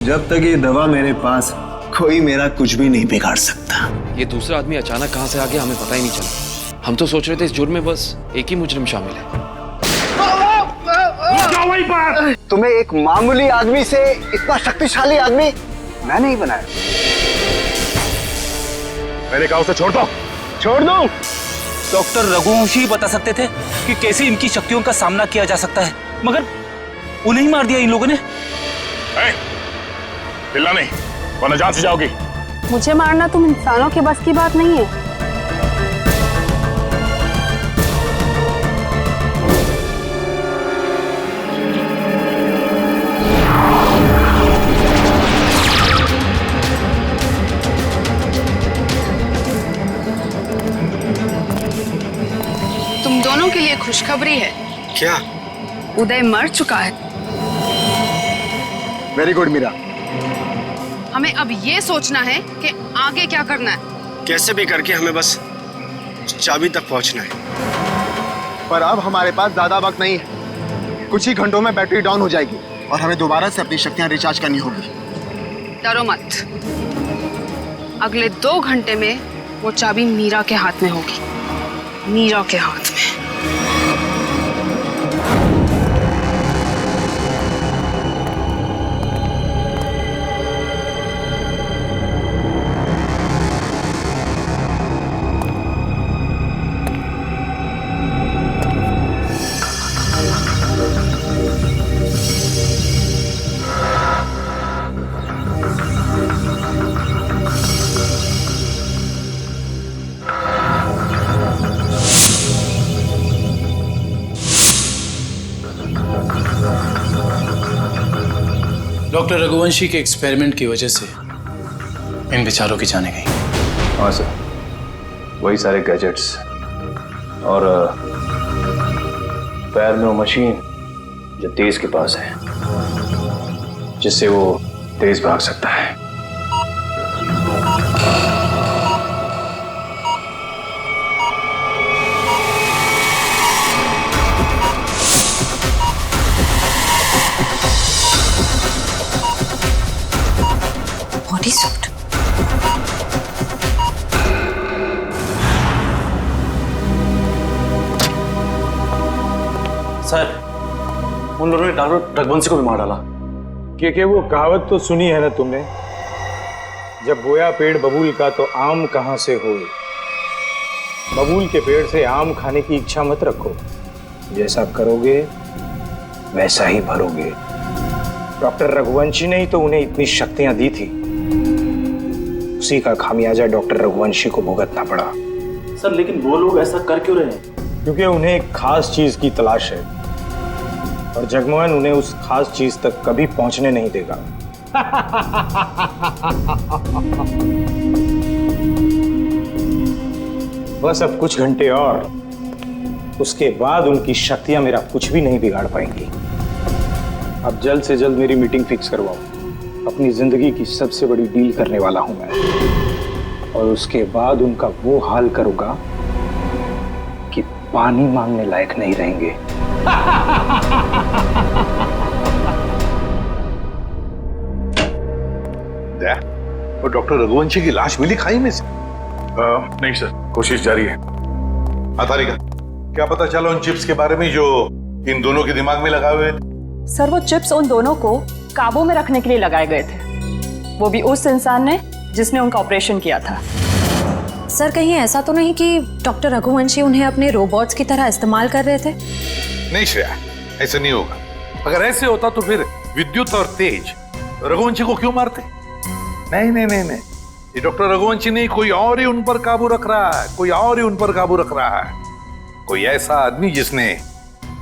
जब तक ये दवा मेरे पास, कोई मेरा कुछ भी नहीं बिगाड़ सकता। ये दूसरा आदमी अचानक कहां से आ गया हमें पता ही नहीं चला। हम तो सोच रहे थे इस जुर्म में बस एक ही मुजरिम शामिल है। तुम्हें एक मामूली आदमी से इतना शक्तिशाली आदमी मैं नहीं बनाया। मैंने कहा उसे छोड़ दो। छोड़ दो। डॉक्टर रघुवंशी बता सकते थे कि कैसे इनकी शक्तियों का सामना किया जा सकता है, मगर उन्हें ही मार दिया इन लोगों ने। हिलना नहीं वरना जान से जाओगी। मुझे मारना तुम इंसानों के बस की बात नहीं है। तुम दोनों के लिए खुशखबरी है। क्या? उदय मर चुका है। Very good Meera. हमें अब ये सोचना है कि आगे क्या करना है। कैसे भी करके हमें बस चाबी तक पहुंचना है। पर अब हमारे पास ज्यादा वक्त नहीं है। कुछ ही घंटों में बैटरी डाउन हो जाएगी और हमें दोबारा से अपनी शक्तियां रिचार्ज करनी होगी। डरो मत, अगले 2 घंटे में वो चाबी मीरा के हाथ में होगी। मीरा के हाथ में। डॉक्टर रघुवंशी के एक्सपेरिमेंट की वजह से इन बेचारों की जाने गई। हाँ सर, वही सारे गैजेट्स और पैर में वो मशीन जो तेज के पास है, जिससे वो तेज भाग सकता है। Body suit. सर, उन लोगों ने डॉक्टर रघुवंशी को भी मार डाला। कि वो कहावत तो सुनी है ना तुमने, जब बोया पेड़ बबूल का तो आम कहां से होए। बबूल के पेड़ से आम खाने की इच्छा मत रखो, जैसा करोगे वैसा ही भरोगे। डॉक्टर रघुवंशी ने ही तो उन्हें इतनी शक्तियां दी थी, उसी का खामियाजा डॉक्टर रघुवंशी को भुगतना पड़ा। सर, लेकिन वो लोग ऐसा कर क्यों रहे हैं? क्योंकि उन्हें एक खास चीज की तलाश है और जगमोहन उन्हें उस खास चीज तक कभी पहुंचने नहीं देगा। बस अब कुछ घंटे और, उसके बाद उनकी शक्तियां मेरा कुछ भी नहीं बिगाड़ पाएंगी। अब जल्द से जल्द मेरी मीटिंग फिक्स करवाओ। अपनी जिंदगी की सबसे बड़ी डील करने वाला हूं मैं, और उसके बाद उनका वो हाल करूंगा कि पानी मांगने लायक नहीं रहेंगे। वो डॉक्टर रघुवंशी की लाश मिली खाई में से? नहीं सर, कोशिश जारी है। तारिका, क्या पता चला उन चिप्स के बारे में जो इन दोनों के दिमाग में लगाए हुए थे? सर, वो चिप्स उन दोनों को काबू में रखने के लिए लगाए गए थे, वो भी उस इंसान ने जिसने उनका ऑपरेशन किया था। सर, कहीं ऐसा तो नहीं कि डॉक्टर रघुवंशी उन्हें अपने रोबोट्स की तरह इस्तेमाल कर रहे थे? नहीं श्रेया, ऐसा नहीं होगा। अगर ऐसे होता तो फिर विद्युत और तेज रघुवंशी को क्यों मारते? नहीं नहीं नहीं नहीं, ये डॉक्टर रघुवंशी नहीं, कोई और ही उन पर काबू रख रहा है, कोई और ही उन पर काबू रख रहा है। कोई ऐसा आदमी जिसने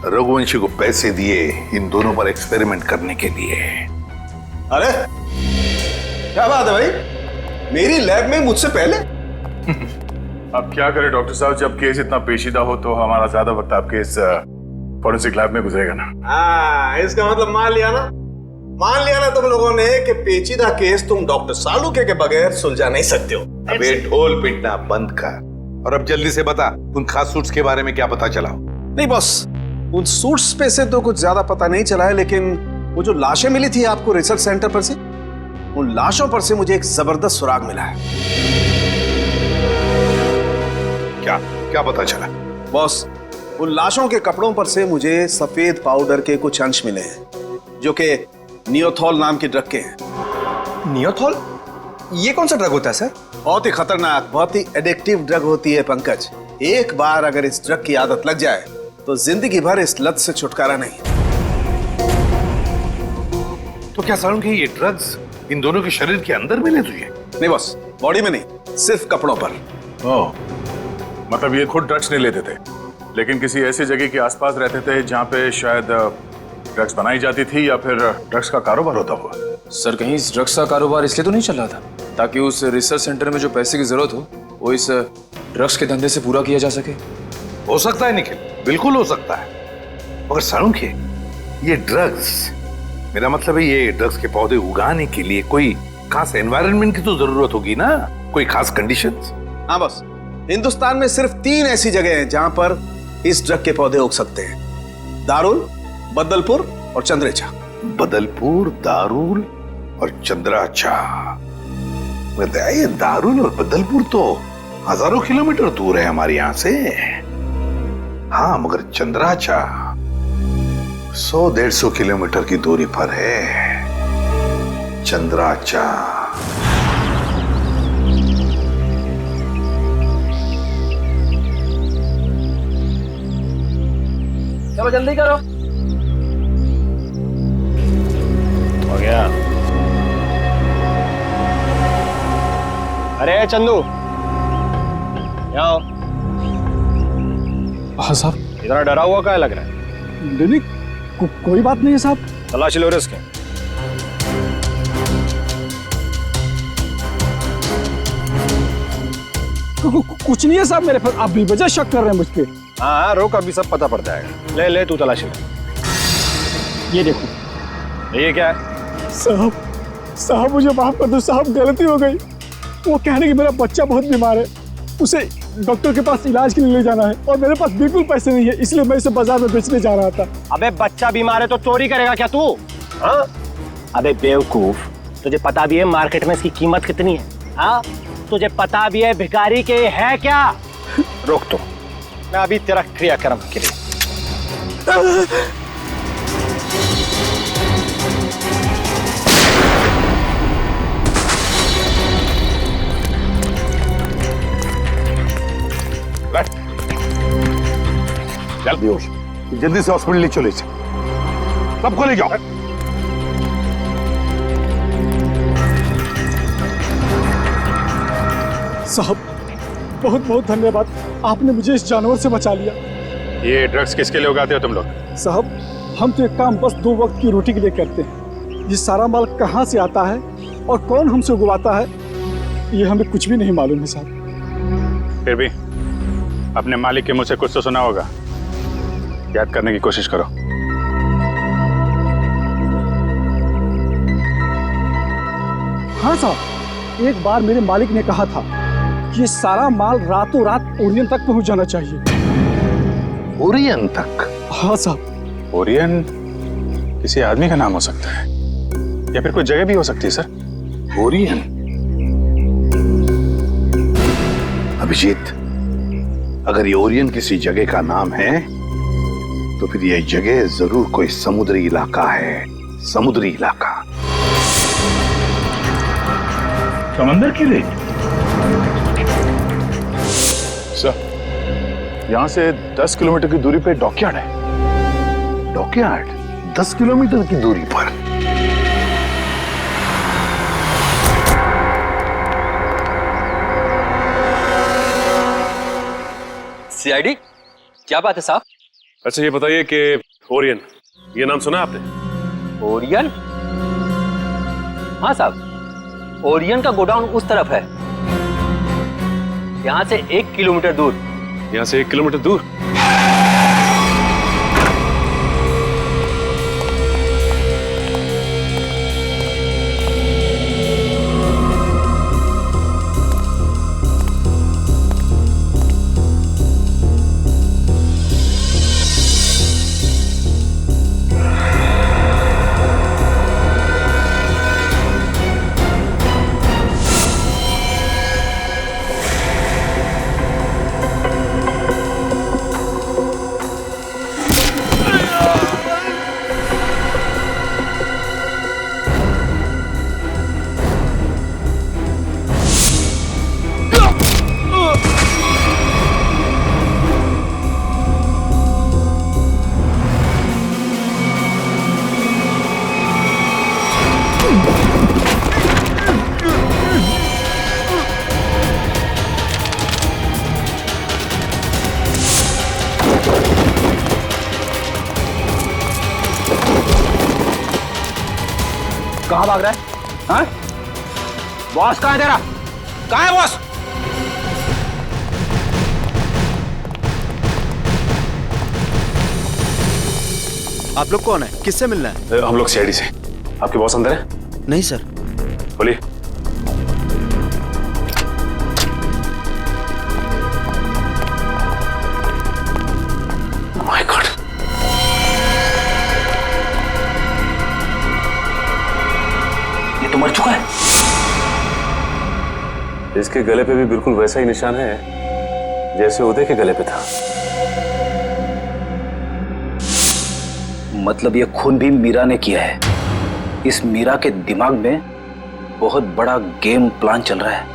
रघुवंशी को पैसे दिए इन दोनों पर एक्सपेरिमेंट करने के लिए। अरे क्या बात है भाई, मेरी लैब में मुझसे पहले? अब क्या करें डॉक्टर साहब, जब केस इतना पेचीदा हो तो हमारा ज्यादा वक्त आपके इस फॉरेंसिक लैब में गुजरेगा ना। हाँ, इसका मतलब मान लिया ना तुम लोगों ने कि पेचीदा केस तुम डॉक्टर सालुके के बगैर सुलझा नहीं सकते हो। अबे ढोल पिटना बंद कर और अब जल्दी से बता, उन खास सूट्स के बारे में क्या पता चला? नहीं बॉस, उन सूट्स पे से तो कुछ ज्यादा पता नहीं चला है, लेकिन वो जो लाशें मिली थी आपको रिसर्च सेंटर पर से, उन लाशों पर से मुझे एक जबरदस्त सुराग मिला है। क्या क्या पता चला? बॉस, उन लाशों के कपड़ों पर से मुझे सफेद पाउडर के कुछ अंश मिले हैं जो कि नियोथॉल नाम के ड्रग के हैं। नियोथॉल? ये कौन सा ड्रग होता है सर? बहुत ही खतरनाक, बहुत ही एडिक्टिव ड्रग होती है पंकज। एक बार अगर इस ड्रग की आदत लग जाए तो जिंदगी भर इस लत से छुटकारा नहीं। तो क्या सारुण के ये ड्रग्स इन दोनों के शरीर के अंदर मिले तुझे? नहीं बॉस, बॉडी में नहीं, सिर्फ कपड़ों पर। ओह, मतलब ये खुद ड्रग्स नहीं लेते थे, लेकिन किसी ऐसी जगह के आसपास रहते थे जहाँ पे शायद ड्रग्स बनाई जाती थी या फिर ड्रग्स का कारोबार होता हुआ। सर कहीं इस ड्रग्स का कारोबार इसलिए तो नहीं चल रहा था ताकि उस रिसर्च सेंटर में जो पैसे की जरूरत हो वो इस ड्रग्स के धंधे से पूरा किया जा सके? हो सकता है निखिल, बिल्कुल हो सकता है। मगर सारुण के ये ड्रग्स, मेरा मतलब है ये ड्रग्स के पौधे उगाने के लिए कोई खास एनवायरनमेंट की तो जरूरत होगी ना, कोई खास कंडीशंस? हाँ बॉस, हिंदुस्तान में सिर्फ 3 ऐसी जगह हैं जहां पर इस ड्रग के पौधे उग सकते हैं: दारुल, बदलपुर और चंद्रेचा। बदलपुर, दारुल और चंद्राचा। ये दारुल और बदलपुर तो हजारों किलोमीटर दूर है हमारे यहां से। हाँ, मगर चंद्राचा 100-150 किलोमीटर की दूरी पर है। चंद्राचा चलो जल्दी करो। हो गया। अरे चंदू, यहाँ आओ। हाँ साहब। इतना डरा हुआ क्या लग रहा है? नहीं, कोई बात नहीं है साहब। तलाशी लो इसके। कुछ नहीं है साहब मेरे पर, आप बेवजह शक कर रहे हैं मुझ पे। हाँ, रोक, अभी सब पता पड़ जाएगा। ले ले, तू तलाशी ले। ये देखो। ये क्या है? साहब मुझे माफ कर दो साहब, गलती हो गई। वो कहने कि मेरा बच्चा बहुत बीमार है, उसे डॉक्टर के पास इलाज के लिए ले जाना है और मेरे पास बिल्कुल पैसे नहीं है, इसलिए मैं इसे बाजार में बेचने जा रहा था। अबे बच्चा बीमार है तो चोरी करेगा क्या तू? हाँ? अबे बेवकूफ, तुझे पता भी है मार्केट में इसकी कीमत कितनी है? हाँ? तुझे पता भी है भिखारी के है क्या? रोक तो, मैं अभी तेरा क्रियाक्रम के लिए। जल्दी से हॉस्पिटल ले चले, सबको ले जाओ। साहब बहुत बहुत धन्यवाद, आपने मुझे इस जानवर से बचा लिया। ये ड्रग्स किसके लिए उगाते हो तुम लोग? साहब हम तो एक काम बस 2 वक्त की रोटी के लिए करते हैं। ये सारा माल कहाँ से आता है और कौन हमसे उगवाता है ये हमें कुछ भी नहीं मालूम है साहब। फिर भी अपने मालिक के मुंह से कुछ तो सुना होगा, याद करने की कोशिश करो। हाँ साहब, एक बार मेरे मालिक ने कहा था कि ये सारा माल रातों रात ओरियन तक पहुंच जाना चाहिए। ओरियन तक? हाँ साहब। ओरियन किसी आदमी का नाम हो सकता है या फिर कोई जगह भी हो सकती है सर। ओरियन? अभिजीत, अगर ये ओरियन किसी जगह का नाम है तो फिर यह जगह जरूर कोई समुद्री इलाका है। समुद्री इलाका। समंदर की रेत? सर, यहां से 10 किलोमीटर की दूरी पे डॉकयार्ड है। डॉकयार्ड? 10 किलोमीटर की दूरी पर? सीआईडी, क्या बात है साहब? अच्छा ये बताइए कि ओरियन, ये नाम सुना आपने? ओरियन? हाँ साहब, ओरियन का गोडाउन उस तरफ है, यहाँ से 1 किलोमीटर दूर। यहाँ से 1 किलोमीटर दूर? कहाँ भाग रहा है? हाँ? बॉस कहाँ है तेरा? कहाँ है बॉस? आप लोग कौन है? किससे मिलना है? हम लोग सीआईडी से। आपके बॉस अंदर है? नहीं सर। बोलिए। माय गॉड, ये तो मर चुका है। इसके गले पे भी बिल्कुल वैसा ही निशान है जैसे उदय के गले पे था। मतलब ये खून भी मीरा ने किया है। इस मीरा के दिमाग में बहुत बड़ा गेम प्लान चल रहा है।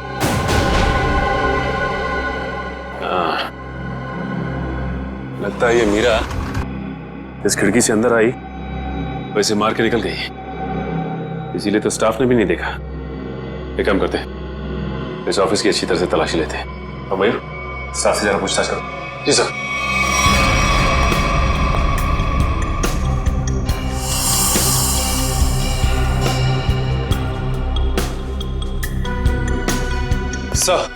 लगता है ये मीरा इस खिड़की से अंदर आई, वैसे मार के निकल गई, इसीलिए तो स्टाफ ने भी नहीं देखा। एक काम करते हैं, इस ऑफिस की अच्छी तरह से तलाशी लेते हैं। और मयूर, स्टाफ से जरा पूछताछ करो। जी सर। सर।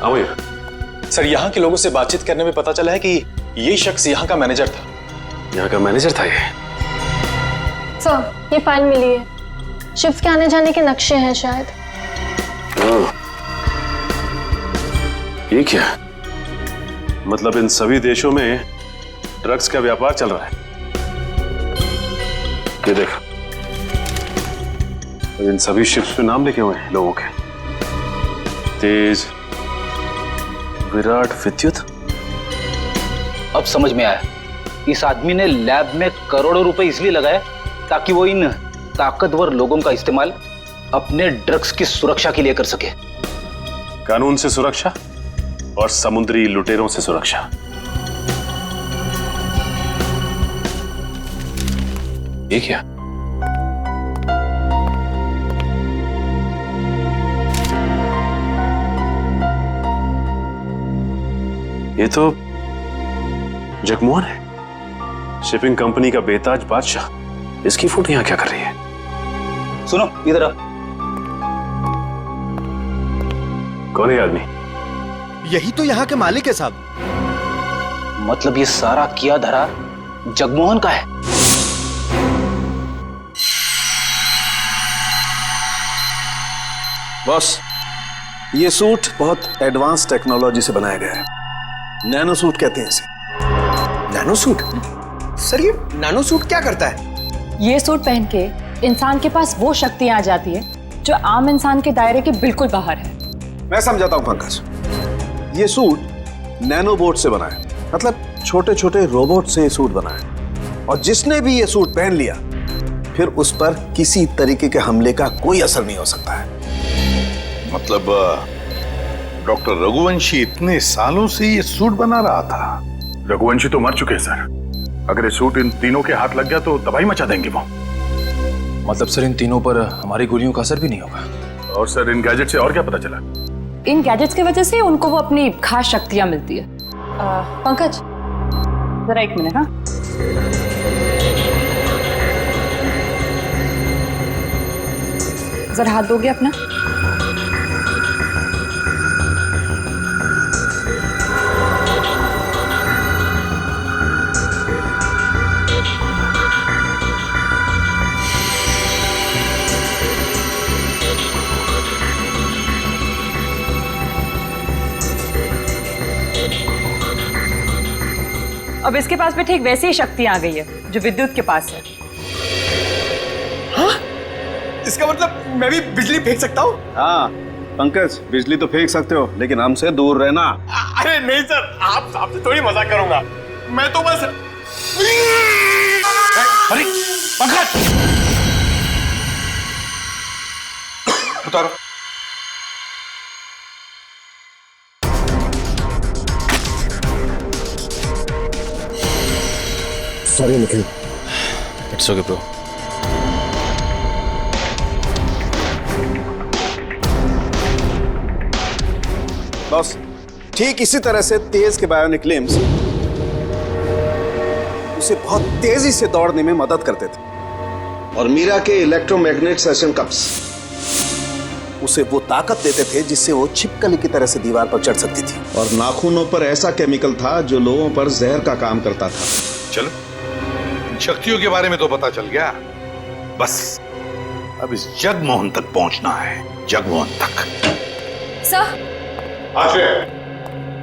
हाँ मयूर। सर, यहाँ के लोगों से बातचीत करने में पता चला है कि ये शख्स यहाँ का मैनेजर था। यहाँ का मैनेजर था ये? सर, ये फाइल मिली है। शिफ्ट के आने जाने के नक्शे हैं शायद। ये क्या? मतलब इन सभी देशों में ड्रग्स का व्यापार चल रहा है। ये देख, इन सभी शिप्स पे नाम लिखे हुए हैं लोगों के। तेज, विराट, विद्युत। अब समझ में आया, इस आदमी ने लैब में करोड़ों रुपए इसलिए लगाए ताकि वो इन ताकतवर लोगों का इस्तेमाल अपने ड्रग्स की सुरक्षा के लिए कर सके। कानून से सुरक्षा और समुद्री लुटेरों से सुरक्षा। ये क्या? ये तो जगमोहन है, शिपिंग कंपनी का बेताज बादशाह। इसकी फोटो यहां क्या कर रही है? सुनो, इधर आ। कौन है ये आदमी? यही तो यहाँ के मालिक है साहब। मतलब ये सारा किया धरा जगमोहन का है। बॉस, ये सूट बहुत एडवांस टेक्नोलॉजी से बनाया गया है। नैनो सूट कहते हैं इसे। Nano suit? सर, ये नैनो सूट क्या करता है? ये सूट पहन के इंसान के पास वो शक्तियां आ जाती है जो आम इंसान के दायरे के बिल्कुल बाहर है। मैं समझाता हूं पंकज। ये सूट नैनो बोट से बना है, मतलब छोटे छोटे रोबोट से ये सूट बना है। और जिसने भी ये सूट पहन लिया, फिर उस पर किसी तरीके के हमले का कोई असर नहीं हो सकता है। मतलब डॉक्टर रघुवंशी इतने सालों से ये सूट बना रहा था? रघुवंशी तो मर चुके हैं सर। अगर ये सूट इन तीनों के हाथ लग गया तो तबाही मचा देंगे वो। मतलब सर, इन तीनों पर हमारी गोलियों का असर भी नहीं होगा? और सर, इन गैजेट से और क्या पता चला? इन गैजेट्स की वजह से उनको वो अपनी खास शक्तियां मिलती है। पंकज, जरा एक मिनट। हाँ, जरा हाथ दोगे अपना? अब इसके पास भी ठीक वैसी ही शक्तियां आ गई है जो विद्युत के पास है। हाँ? इसका मतलब मैं भी बिजली फेंक सकता हूँ? हाँ पंकज, बिजली तो फेंक सकते हो, लेकिन हमसे दूर रहना। अरे नहीं सर, आपसे थोड़ी मजाक करूंगा। मैं तो बस। अरे पंकज, उतारो। Sorry Nikhil. It's okay bro. Boss, ठीक इसी तरह से तेज के बायोनिक लिम्स उसे बहुत तेजी से दौड़ने में मदद करते थे। और मीरा के इलेक्ट्रोमैग्नेट सेशन कप्स उसे वो ताकत देते थे जिससे वो छिपकली की तरह से दीवार पर चढ़ सकती थी। और नाखूनों पर ऐसा केमिकल था जो लोगों पर जहर का काम करता था। चलो, इन शक्तियों के बारे में तो पता चल गया, बस अब इस जगमोहन तक पहुंचना है, जगमोहन तक।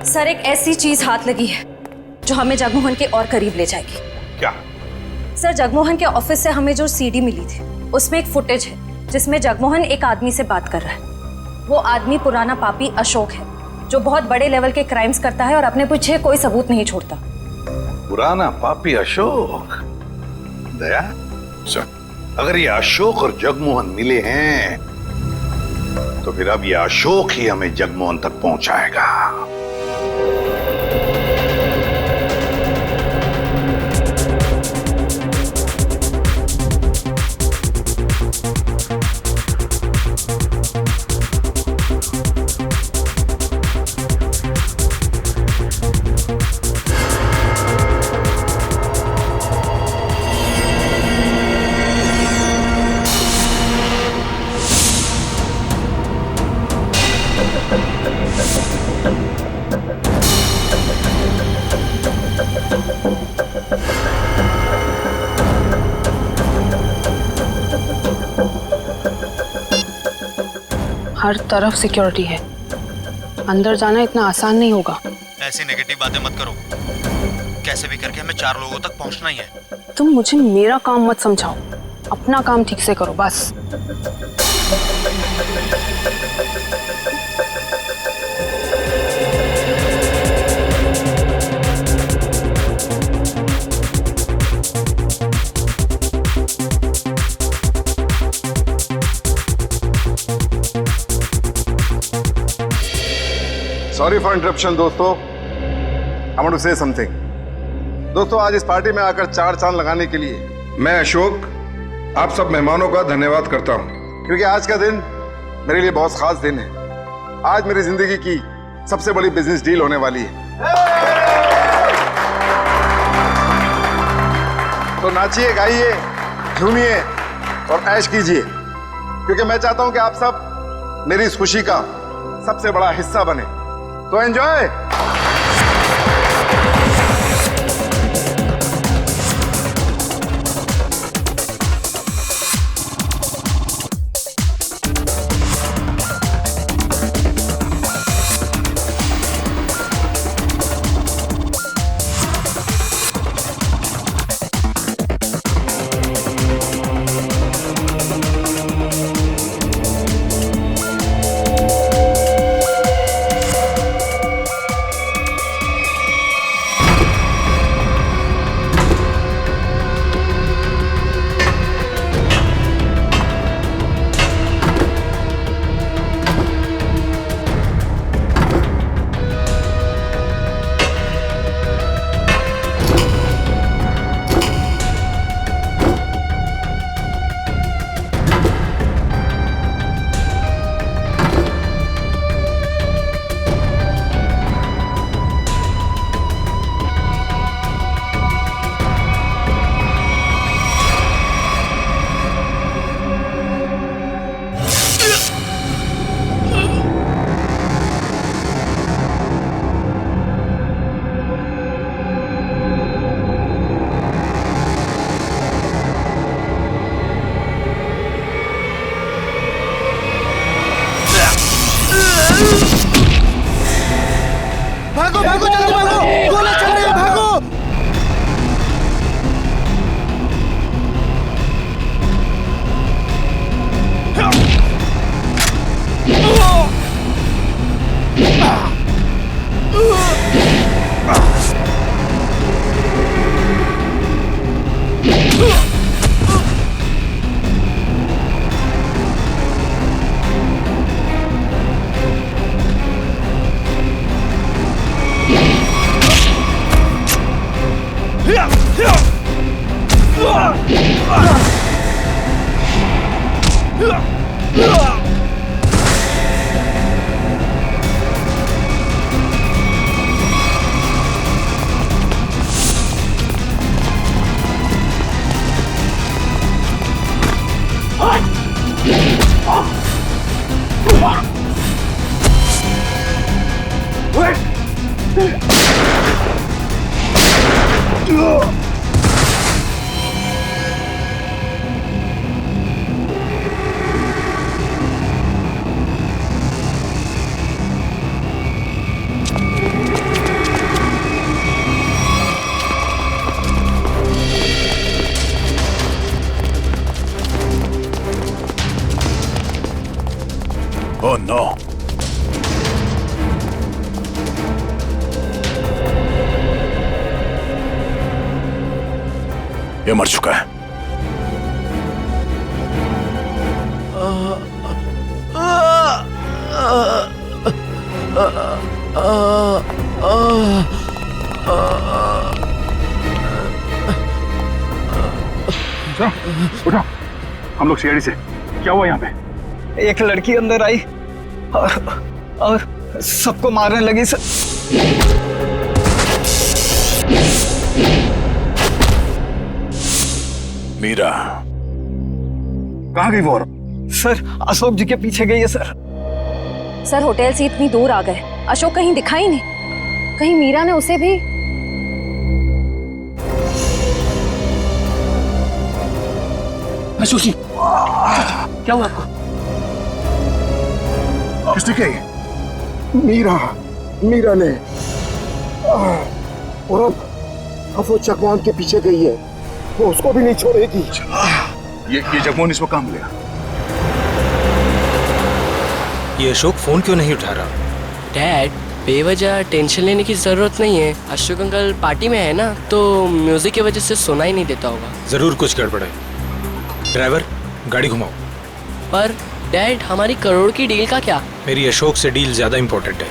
सर एक ऐसी चीज हाथ लगी है जो हमें जगमोहन के और करीब ले जाएगी। क्या? सर जगमोहन के ऑफिस से हमें जो सीडी मिली थी उसमें एक फुटेज है जिसमें जगमोहन एक आदमी से बात कर रहा है। वो आदमी पुराना पापी अशोक है जो बहुत बड़े लेवल के क्राइम्स करता है और अपने पीछे कोई सबूत नहीं छोड़ता। पुराना पापी अशोक? दया सर, अगर ये अशोक और जगमोहन मिले हैं तो फिर अब ये अशोक ही हमें जगमोहन तक पहुंचाएगा। हर तरफ सिक्योरिटी है, अंदर जाना इतना आसान नहीं होगा। ऐसी नेगेटिव बातें मत करो, कैसे भी करके हमें 4 लोगों तक पहुंचना ही है। तुम मुझे मेरा काम मत समझाओ, अपना काम ठीक से करो बस। सॉरी फॉर इंटरप्शन दोस्तों, I want to say something. दोस्तों, आज इस पार्टी में आकर 4 चांद लगाने के लिए मैं अशोक आप सब मेहमानों का धन्यवाद करता हूं, क्योंकि आज का दिन मेरे लिए बहुत खास दिन है। आज मेरी जिंदगी की सबसे बड़ी बिजनेस डील होने वाली है। तो नाचिए, गाइए, झूमिए और ऐश कीजिए, क्योंकि मैं चाहता हूं कि आप सब मेरी इस खुशी का सबसे बड़ा हिस्सा बने। तो एंजॉय। भागो भागो, जल्दी भागो, गोले चल रहे हैं, भागो। Oh no! ये मर चुका है। उठो, हम लोग सीआईडी से। क्या हुआ यहाँ पे? एक लड़की अंदर आई और सबको मारने लगी सर। मीरा कहाँ गई वो? सर अशोक जी के पीछे गई है सर। सर होटल से इतनी दूर आ गए, अशोक कहीं दिखाई नहीं। कहीं मीरा ने उसे भी। अशोक जी क्या हुआ आपको? किसने कही? मीरा ने। और अब वो चकवान के पीछे गई है, वो उसको भी नहीं छोड़ेगी। ये जगमोहन इसको काम मिलेगा। ये अशोक फोन क्यों नहीं उठा रहा? डैड, बेवजह टेंशन लेने की जरूरत नहीं है। अशोक अंकल पार्टी में है ना, तो म्यूजिक की वजह से सुनाई नहीं देता होगा। जरूर कुछ गड़बड़ है। ड्राइवर गाड़ी घुमाओ। पर डैड, हमारी करोड़ की डील का क्या? मेरी अशोक से डील ज्यादा इंपॉर्टेंट है।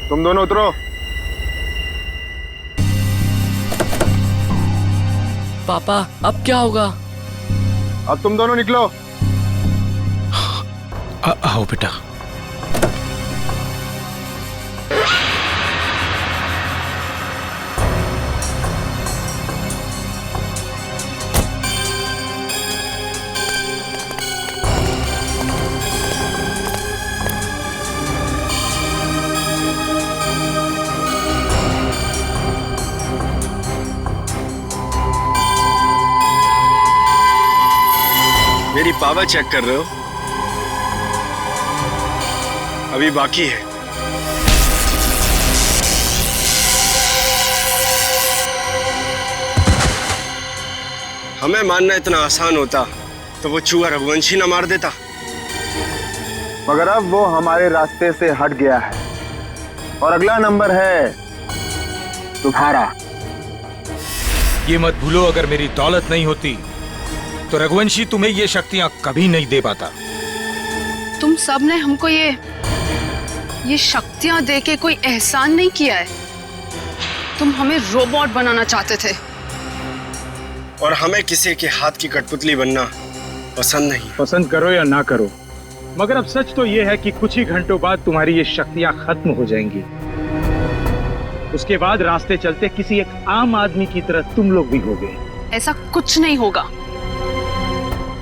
तुम दोनों उतरो। पापा, अब क्या होगा? अब तुम दोनों निकलो। आओ बेटा। मेरी पावर चेक कर रहे हो? अभी बाकी है। हमें मानना इतना आसान होता तो वो चूहा रघुवंशी ना मार देता। मगर अब वो हमारे रास्ते से हट गया है और अगला नंबर है तुम्हारा। ये मत भूलो, अगर मेरी दौलत नहीं होती तो रघुवंशी तुम्हें ये शक्तियां कभी नहीं दे पाता। तुम सब ने हमको ये शक्तियां देके कोई एहसान नहीं किया है। तुम हमें रोबोट बनाना चाहते थे। और हमें किसी के हाथ की कठपुतली बनना पसंद नहीं। पसंद करो या ना करो, मगर अब सच तो ये है कि कुछ ही घंटों बाद तुम्हारी ये शक्तियां खत्म हो जाएंगी। उसके बाद रास्ते चलते किसी एक आम आदमी की तरह तुम लोग भी होगे। ऐसा कुछ नहीं होगा,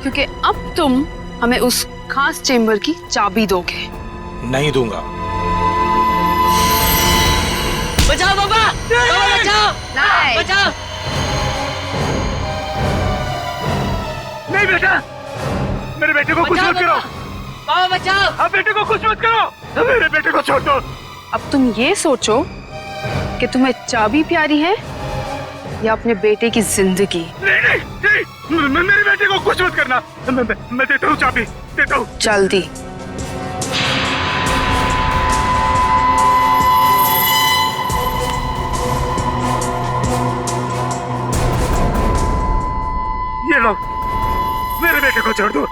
क्योंकि अब तुम हमें उस खास चेंबर की चाबी दोगे। नहीं दूंगा। बचाओ बाबा, बाबा बचाओ, नहीं बचाओ। नहीं बेटा, मेरे बेटे को कुछ मत करो। बाबा बचाओ। अब बेटे को कुछ मत करो, मेरे बेटे को छोड़ दो। अब तुम ये सोचो कि तुम्हें चाबी प्यारी है या अपने बेटे की जिंदगी। नहीं, मेरे बेटे को कुछ मत करना। मैं देता हूँ चाबी, देता हूँ। जल्दी। ये लो, मेरे बेटे को छोड़ दो।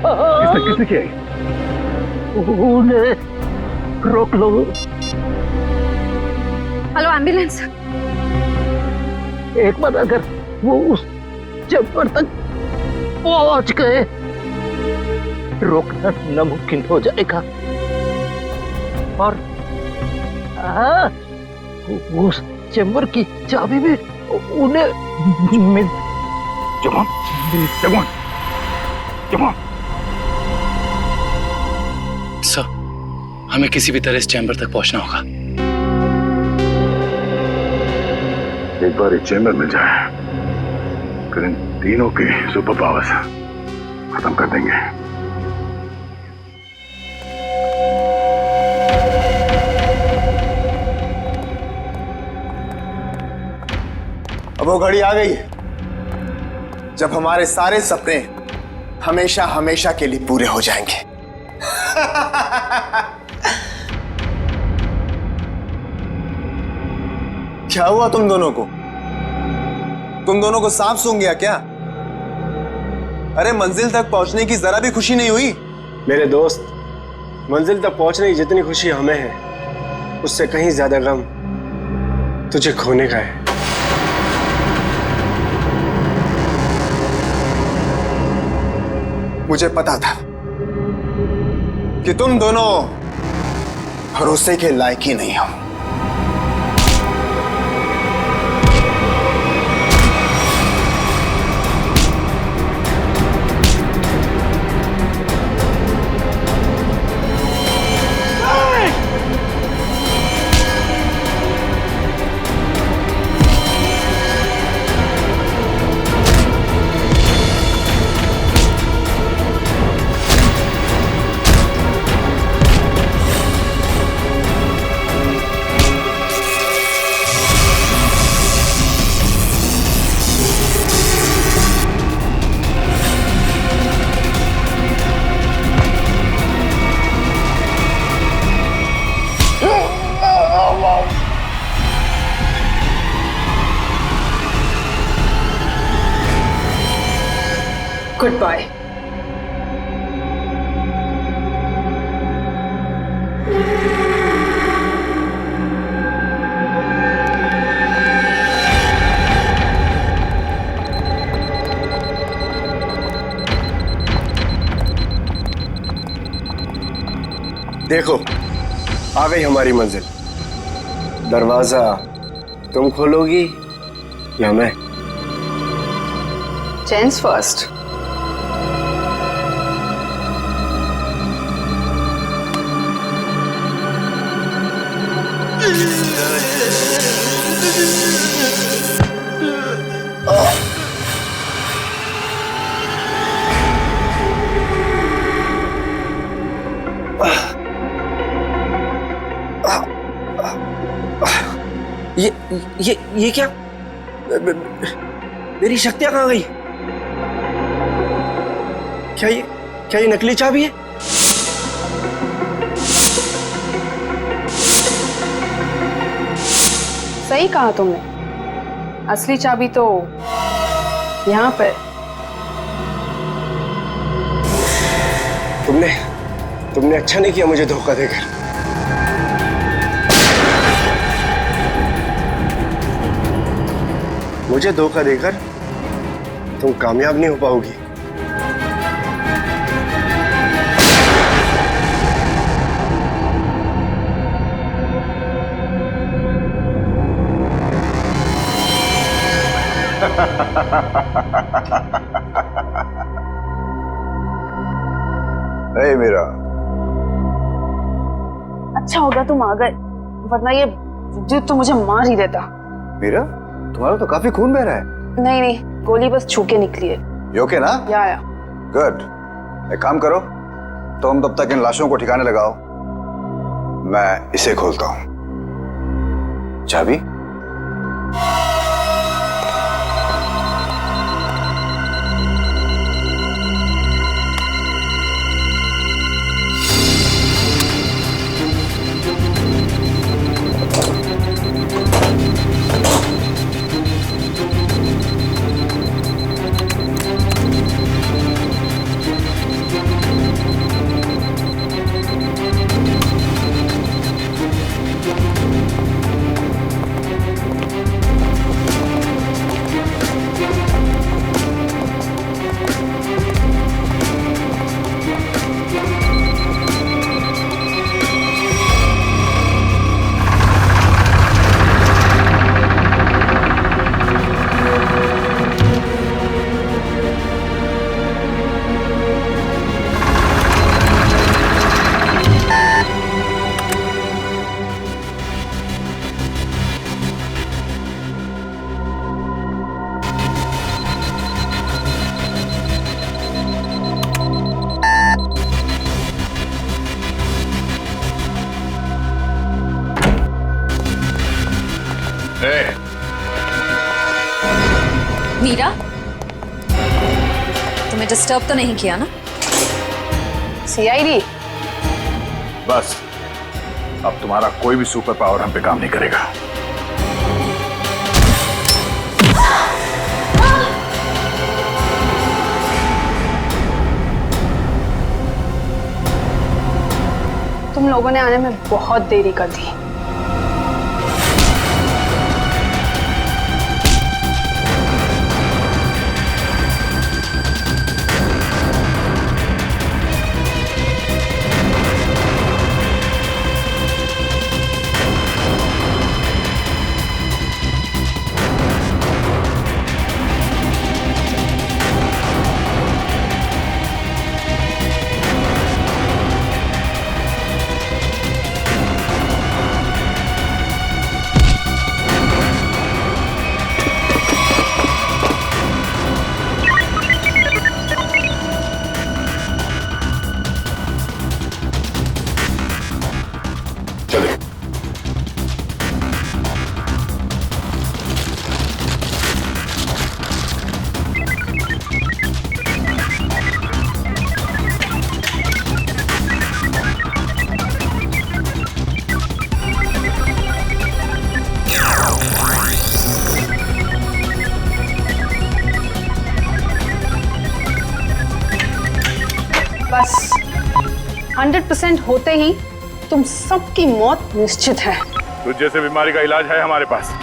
किसने किया? उन्हें रोक लो। Hello ambulance. एक बार अगर वो उस चैम्बर तक पहुंच गए, रोकना नामुमकिन हो जाएगा। और उस चैम्बर की चाबी भी उन्हें मिल। सर, हमें किसी भी तरह इस चैम्बर तक पहुंचना होगा। एक बार ये चैम्बर मिल जाए, फिर इन तीनों के सुपर पावर्स खत्म कर देंगे। अब वो घड़ी आ गई है जब हमारे सारे सपने हमेशा हमेशा के लिए पूरे हो जाएंगे। क्या हुआ तुम दोनों को? तुम दोनों को सांप सूंघ गया क्या? अरे मंजिल तक पहुंचने की जरा भी खुशी नहीं हुई? मेरे दोस्त, मंजिल तक पहुंचने की जितनी खुशी हमें है, उससे कहीं ज्यादा गम तुझे खोने का है। मुझे पता था कि तुम दोनों भरोसे के लायक ही नहीं हो। Goodbye. देखो, आ गई हमारी मंजिल। दरवाजा तुम खोलोगी या मैं? Gents first. ये क्या? मेरी शक्तियां कहाँ गई? क्या ये नकली चाबी है? सही कहा तुमने, असली चाबी तो यहाँ पर। तुमने अच्छा नहीं किया मुझे धोखा देकर। मुझे धोखा देकर तुम कामयाब नहीं हो पाओगी। नहीं मीरा, अच्छा होगा तुम आ गए, वरना ये विद्युत तो मुझे मार ही देता। मीरा, तुम्हारा तो काफी खून बह रहा है। नहीं, गोली बस छू के निकली है। You okay ना? या। गुड। एक काम करो, तुम तब तक इन लाशों को ठिकाने लगाओ, मैं इसे खोलता हूं। चाबी? मीरा, तुम्हें डिस्टर्ब तो नहीं किया ना? सीआईडी। बस अब तुम्हारा कोई भी सुपर पावर हम पे काम नहीं करेगा। तुम लोगों ने आने में बहुत देरी कर दी। बस 100% होते ही तुम सबकी मौत निश्चित है। तुझ जैसे बीमारी का इलाज है हमारे पास।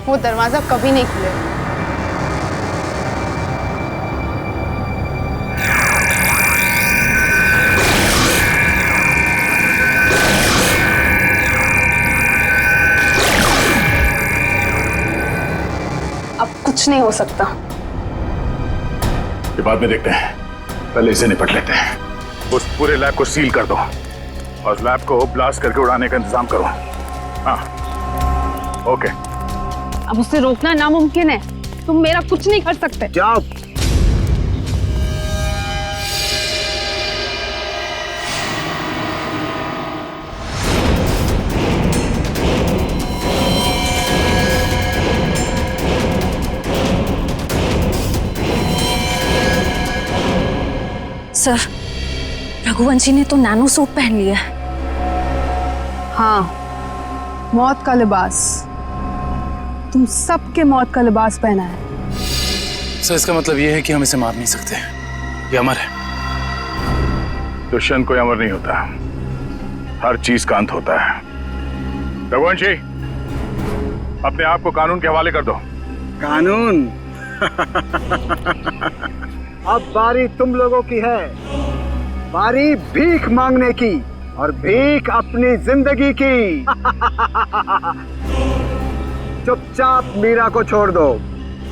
वो दरवाजा कभी नहीं खुलेगा। अब कुछ नहीं हो सकता। ये बाद में देखते हैं, पहले इसे निपट लेते हैं। उस पूरे लैब को सील कर दो और लैब को ब्लास्ट करके उड़ाने का इंतजाम करो। हाँ, ओके। अब उसे रोकना नामुमकिन है। तुम मेरा कुछ नहीं कर सकते। जाओ। सर, रघुवंशी ने तो नैनो सूट पहन लिया है। हाँ, मौत का लिबास। तुम सबके मौत का लिबास पहना है। सर इसका मतलब ये है कि हम इसे मार नहीं सकते, ये अमर है। दुश्मन कोई अमर नहीं होता, हर चीज का अंत होता है। रघुवंशी, अपने आप को कानून के हवाले कर दो। कानून? अब बारी तुम लोगों की है। बारी भीख मांगने की, और भीख अपनी जिंदगी की। चुपचाप मीरा को छोड़ दो।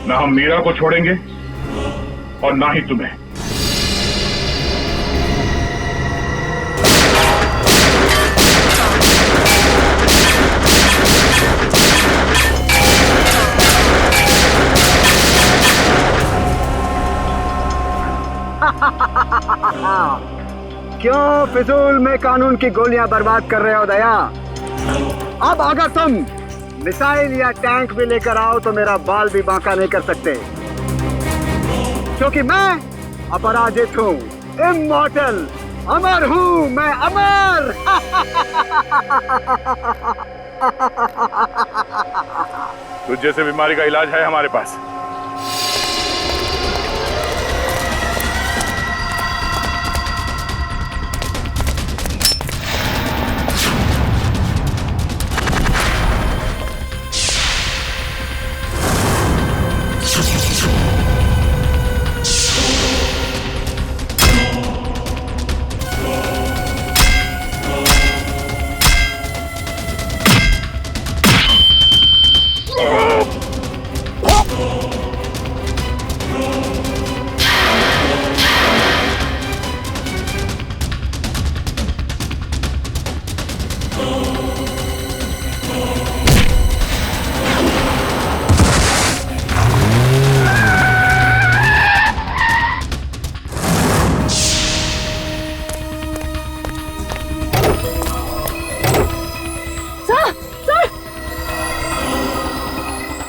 ना हम मीरा को छोड़ेंगे और ना ही तुम्हें। क्यों फिजूल में कानून की गोलियां बर्बाद कर रहे हो दया? अब अगर तुम मिसाइल या टैंक भी लेकर आओ तो मेरा बाल भी बांका नहीं कर सकते, क्योंकि मैं अपराजित हूँ, इमॉर्टल, अमर हूँ मैं, अमर। तुझ जैसे बीमारी का इलाज है हमारे पास।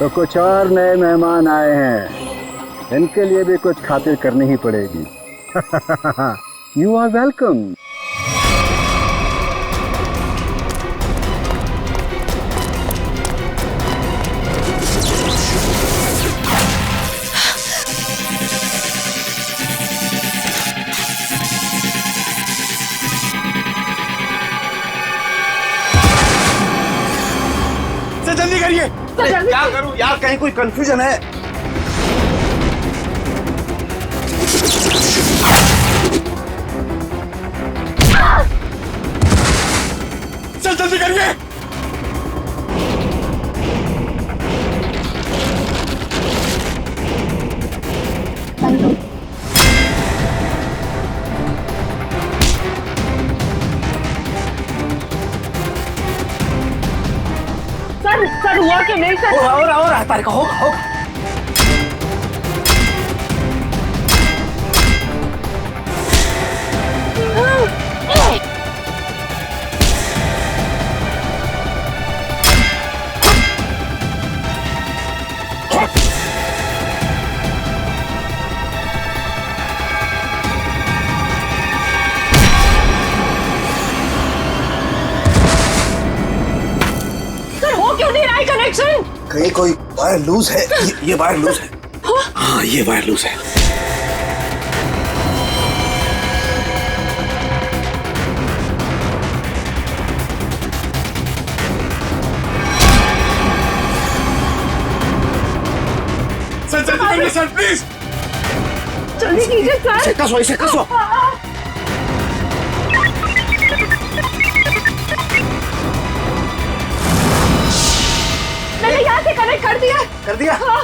तो कुछ और नए मेहमान आए हैं, इनके लिए भी कुछ खातिर करनी ही पड़ेगी। You are welcome. जल्दी करिए। क्या करूं यार, कहीं कोई कंफ्यूजन है? चल जल्दी करिए। सर हुआ कि नहीं सर? और तारिका होगा। कनेक्शन कहीं कोई वायर लूज है। ये वायर लूज है। हाँ ये वायर लूज है। सर जल्दी करिए सर प्लीज। जल्दी कीजिए सर। इसे कसो। मैंने यहाँ से कनेक्ट कर दिया। कर दिया? हाँ।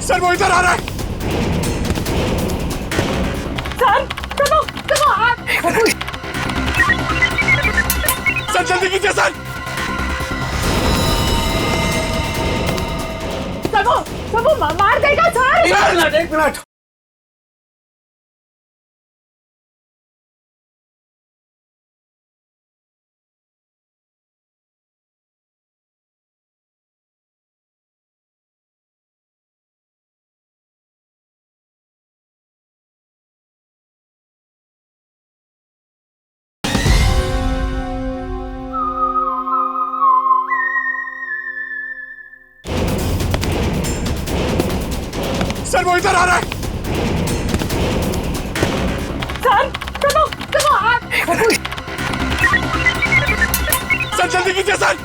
सर वो इधर आ रहा है। सर सर जल्दी कीजिए सर। वो मार देगा सर। एक मिनट। सर वो इधर आ रहा है। सर जल्दी कीजिए सर।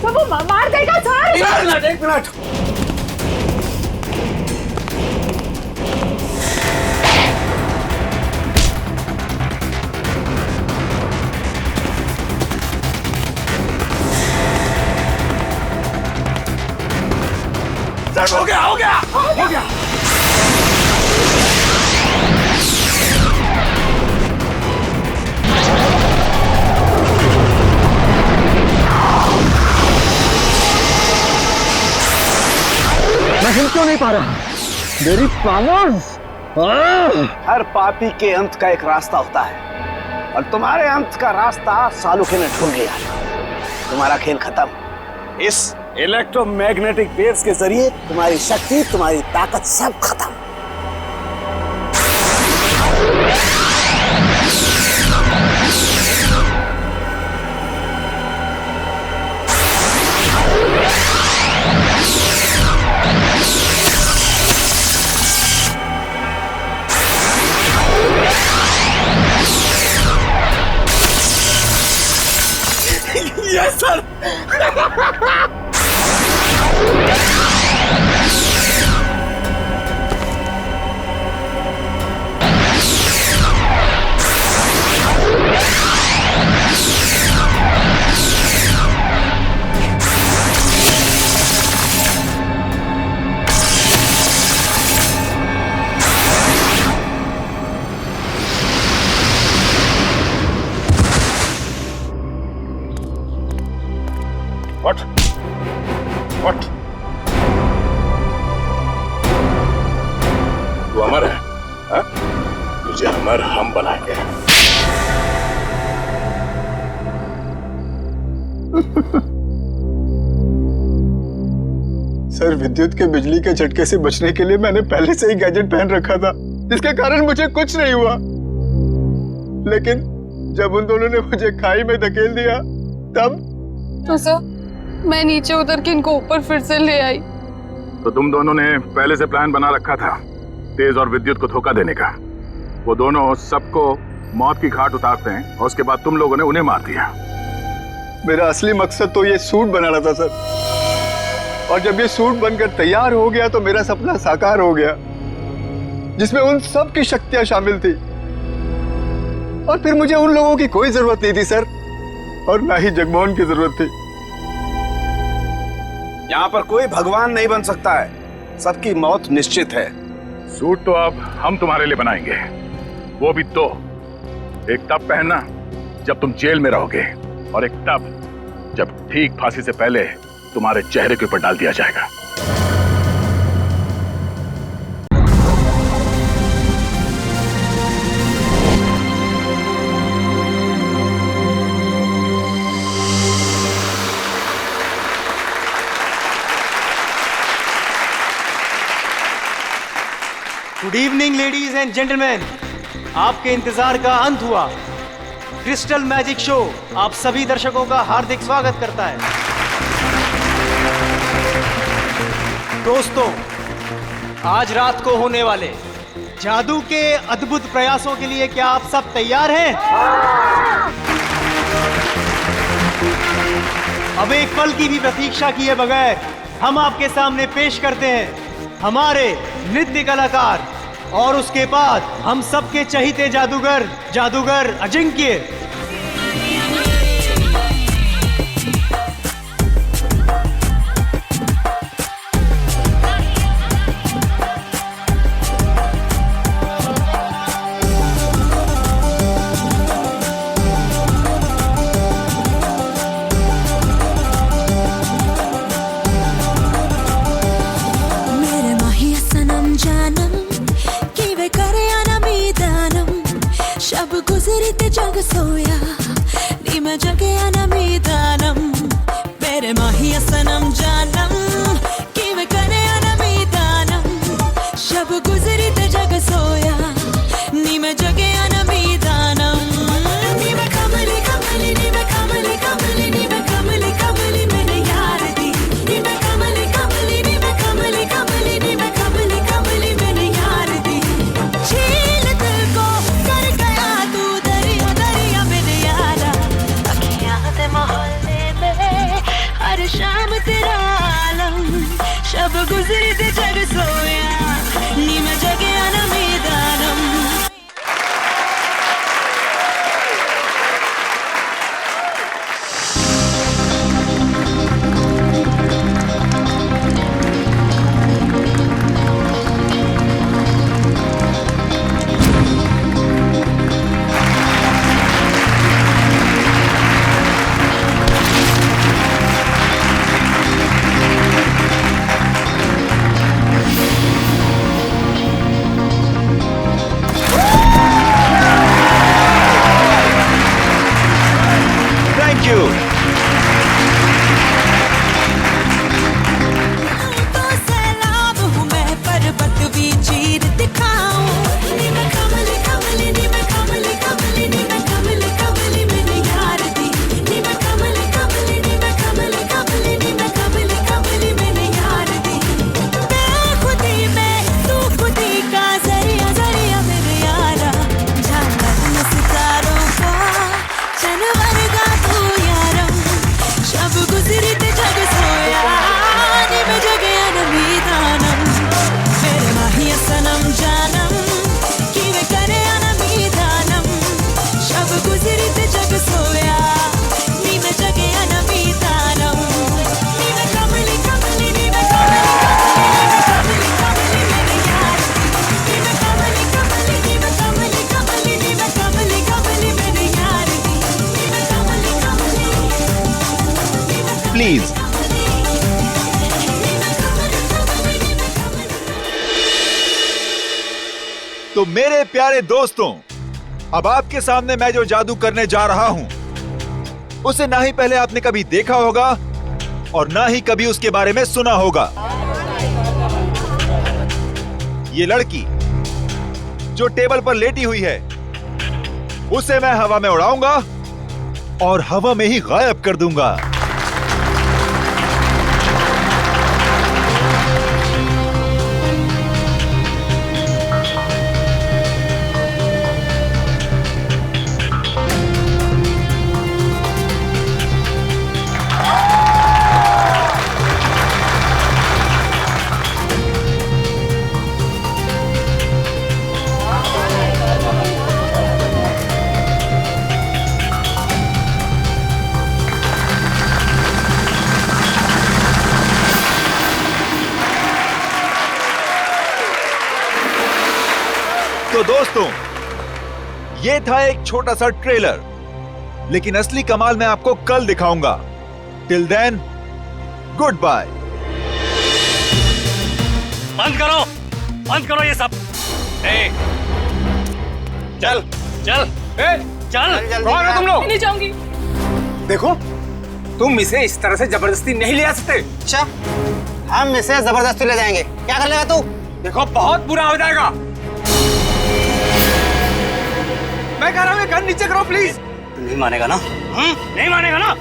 वो मार देगा सर। एक मिनट। सर हो गया। मैं हिल क्यों नहीं पा रहा? मेरी पावर्स। हर पापी के अंत का एक रास्ता होता है और तुम्हारे अंत का रास्ता सालुखे ने ढूंढ लिया। तुम्हारा खेल खत्म। इस इलेक्ट्रोमैग्नेटिक वेव्स के जरिए तुम्हारी शक्ति, तुम्हारी ताकत सब खत्म। Yes sir. What? तू अमर है? हाँ? जे हमर हम बनाएंगे। सर, विद्युत के बिजली के झटके से बचने के लिए मैंने पहले से ही गैजेट पहन रखा था, जिसके कारण मुझे कुछ नहीं हुआ। लेकिन जब उन दोनों ने मुझे खाई में धकेल दिया तब तो सर मैं नीचे उतर के इनको ऊपर फिर से ले आई। तो तुम दोनों ने पहले से प्लान बना रखा था तेज और विद्युत को धोखा देने का। वो दोनों सबको मौत की घाट उतारते हैं और उसके बाद तुम लोगों ने उन्हें मार दिया। मेरा असली मकसद तो ये सूट बनाना था सर, और जब ये सूट बनकर तैयार हो गया तो मेरा सपना साकार हो गया, जिसमें उन सब की शक्तियां शामिल थी। और फिर मुझे उन लोगों की कोई जरूरत नहीं थी सर, और ना ही जगमोहन की जरूरत थी। यहाँ पर कोई भगवान नहीं बन सकता है, सबकी मौत निश्चित है। सूट तो अब हम तुम्हारे लिए बनाएंगे, वो भी दो। एक तब पहनना जब तुम जेल में रहोगे, और एक तब जब ठीक फांसी से पहले तुम्हारे चेहरे के ऊपर डाल दिया जाएगा। Good evening ladies and gentleman, आपके इंतजार का अंत हुआ। क्रिस्टल मैजिक शो आप सभी दर्शकों का हार्दिक स्वागत करता है। दोस्तों, आज रात को होने वाले जादू के अद्भुत प्रयासों के लिए क्या आप सब तैयार हैं? अब एक पल की भी प्रतीक्षा किए बगैर हम आपके सामने पेश करते हैं हमारे नृत्य कलाकार, और उसके बाद हम सबके चहीते जादूगर अजिंक्य। जग सोया नी मैं जगे अनमीदानम मेरे माहिया सनम जानम कि वे करे अनमीदानम शब गुजरी ते जग सोया नी मैं जगे अनमीदानम नी मैं कमली कमली नी मैं कमली कमली नी मैं कमली कमली मैंने यार दी नी मैं कमली कमली नी मैं कमली कमली नी मैं कमली कमली मैंने यार दी झील दिल को कर गया तू मोहल्ले में हर शाम तेरा आलम शब गुजरी ते जग सोया नी मैं जगे अनमीदानम। प्लीज तो मेरे प्यारे दोस्तों, अब आपके सामने मैं जो जादू करने जा रहा हूं, उसे ना ही पहले आपने कभी देखा होगा और ना ही कभी उसके बारे में सुना होगा। ये लड़की जो टेबल पर लेटी हुई है, उसे मैं हवा में उड़ाऊंगा और हवा में ही गायब कर दूंगा। तो दोस्तों, ये था एक छोटा सा ट्रेलर, लेकिन असली कमाल मैं आपको कल दिखाऊंगा। Till then, goodbye. बंद करो ये सब। चल चल चल, कौन हो तुम लोग? नहीं जाऊंगी। देखो, तुम इसे इस तरह से जबरदस्ती नहीं ले आ सकते। अच्छा, हम इसे जबरदस्ती ले जाएंगे, क्या कर लेगा तू? देखो, बहुत बुरा हो जाएगा। मैं कह रहा हूँ गन नीचे करो प्लीज। नहीं मानेगा ना? नहीं मानेगा ना?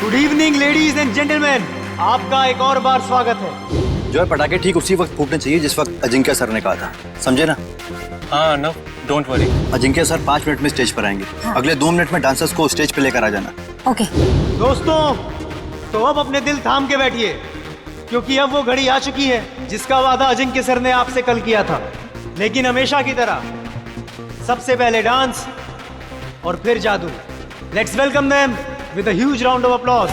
Good evening ladies and gentleman, आपका एक और बार स्वागत है। जो है पटाखे ठीक उसी वक्त फूटने चाहिए जिस वक्त अजिंक्य सर ने कहा था, समझे ना? हाँ, no don't worry. Ajinkya sir 5 minute में स्टेज पर आएंगे। अगले 2 मिनट में डांसर्स को स्टेज पे लेकर आ जाना। ओके। दोस्तों, तो अब अपने दिल थाम के बैठिए, क्योंकि अब वो घड़ी आ चुकी है जिसका वादा अजिंक्य सर ने आपसे कल किया था। लेकिन हमेशा की तरह सबसे पहले डांस और फिर जादू। Let's welcome them with a huge round of applause.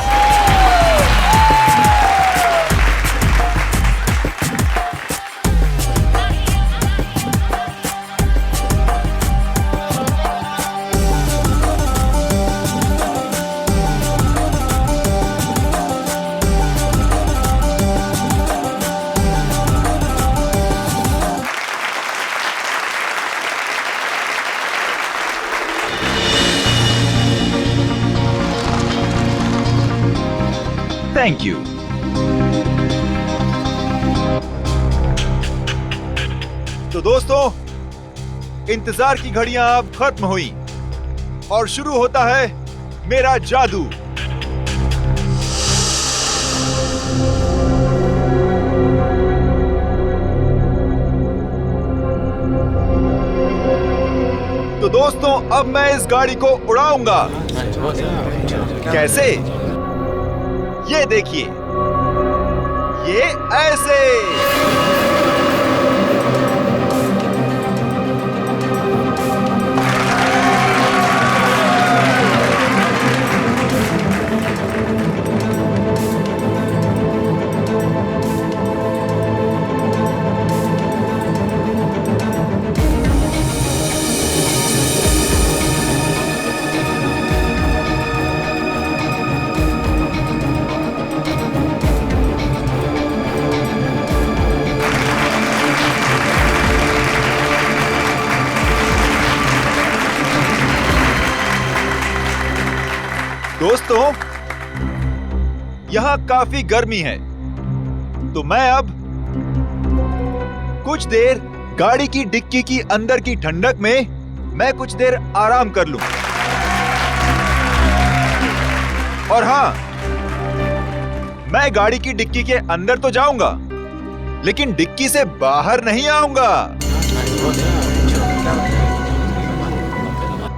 Thank you. तो दोस्तों, इंतजार की घड़ियां अब खत्म हुई और शुरू होता है मेरा जादू। तो दोस्तों, अब मैं इस गाड़ी को उड़ाऊंगा। कैसे? ये देखिए, ये ऐसे। दोस्तों, यहां काफी गर्मी है, तो मैं अब कुछ देर गाड़ी की डिक्की की अंदर की ठंडक में मैं कुछ देर आराम कर लूं। और हां, मैं गाड़ी की डिक्की के अंदर तो जाऊंगा, लेकिन डिक्की से बाहर नहीं आऊंगा।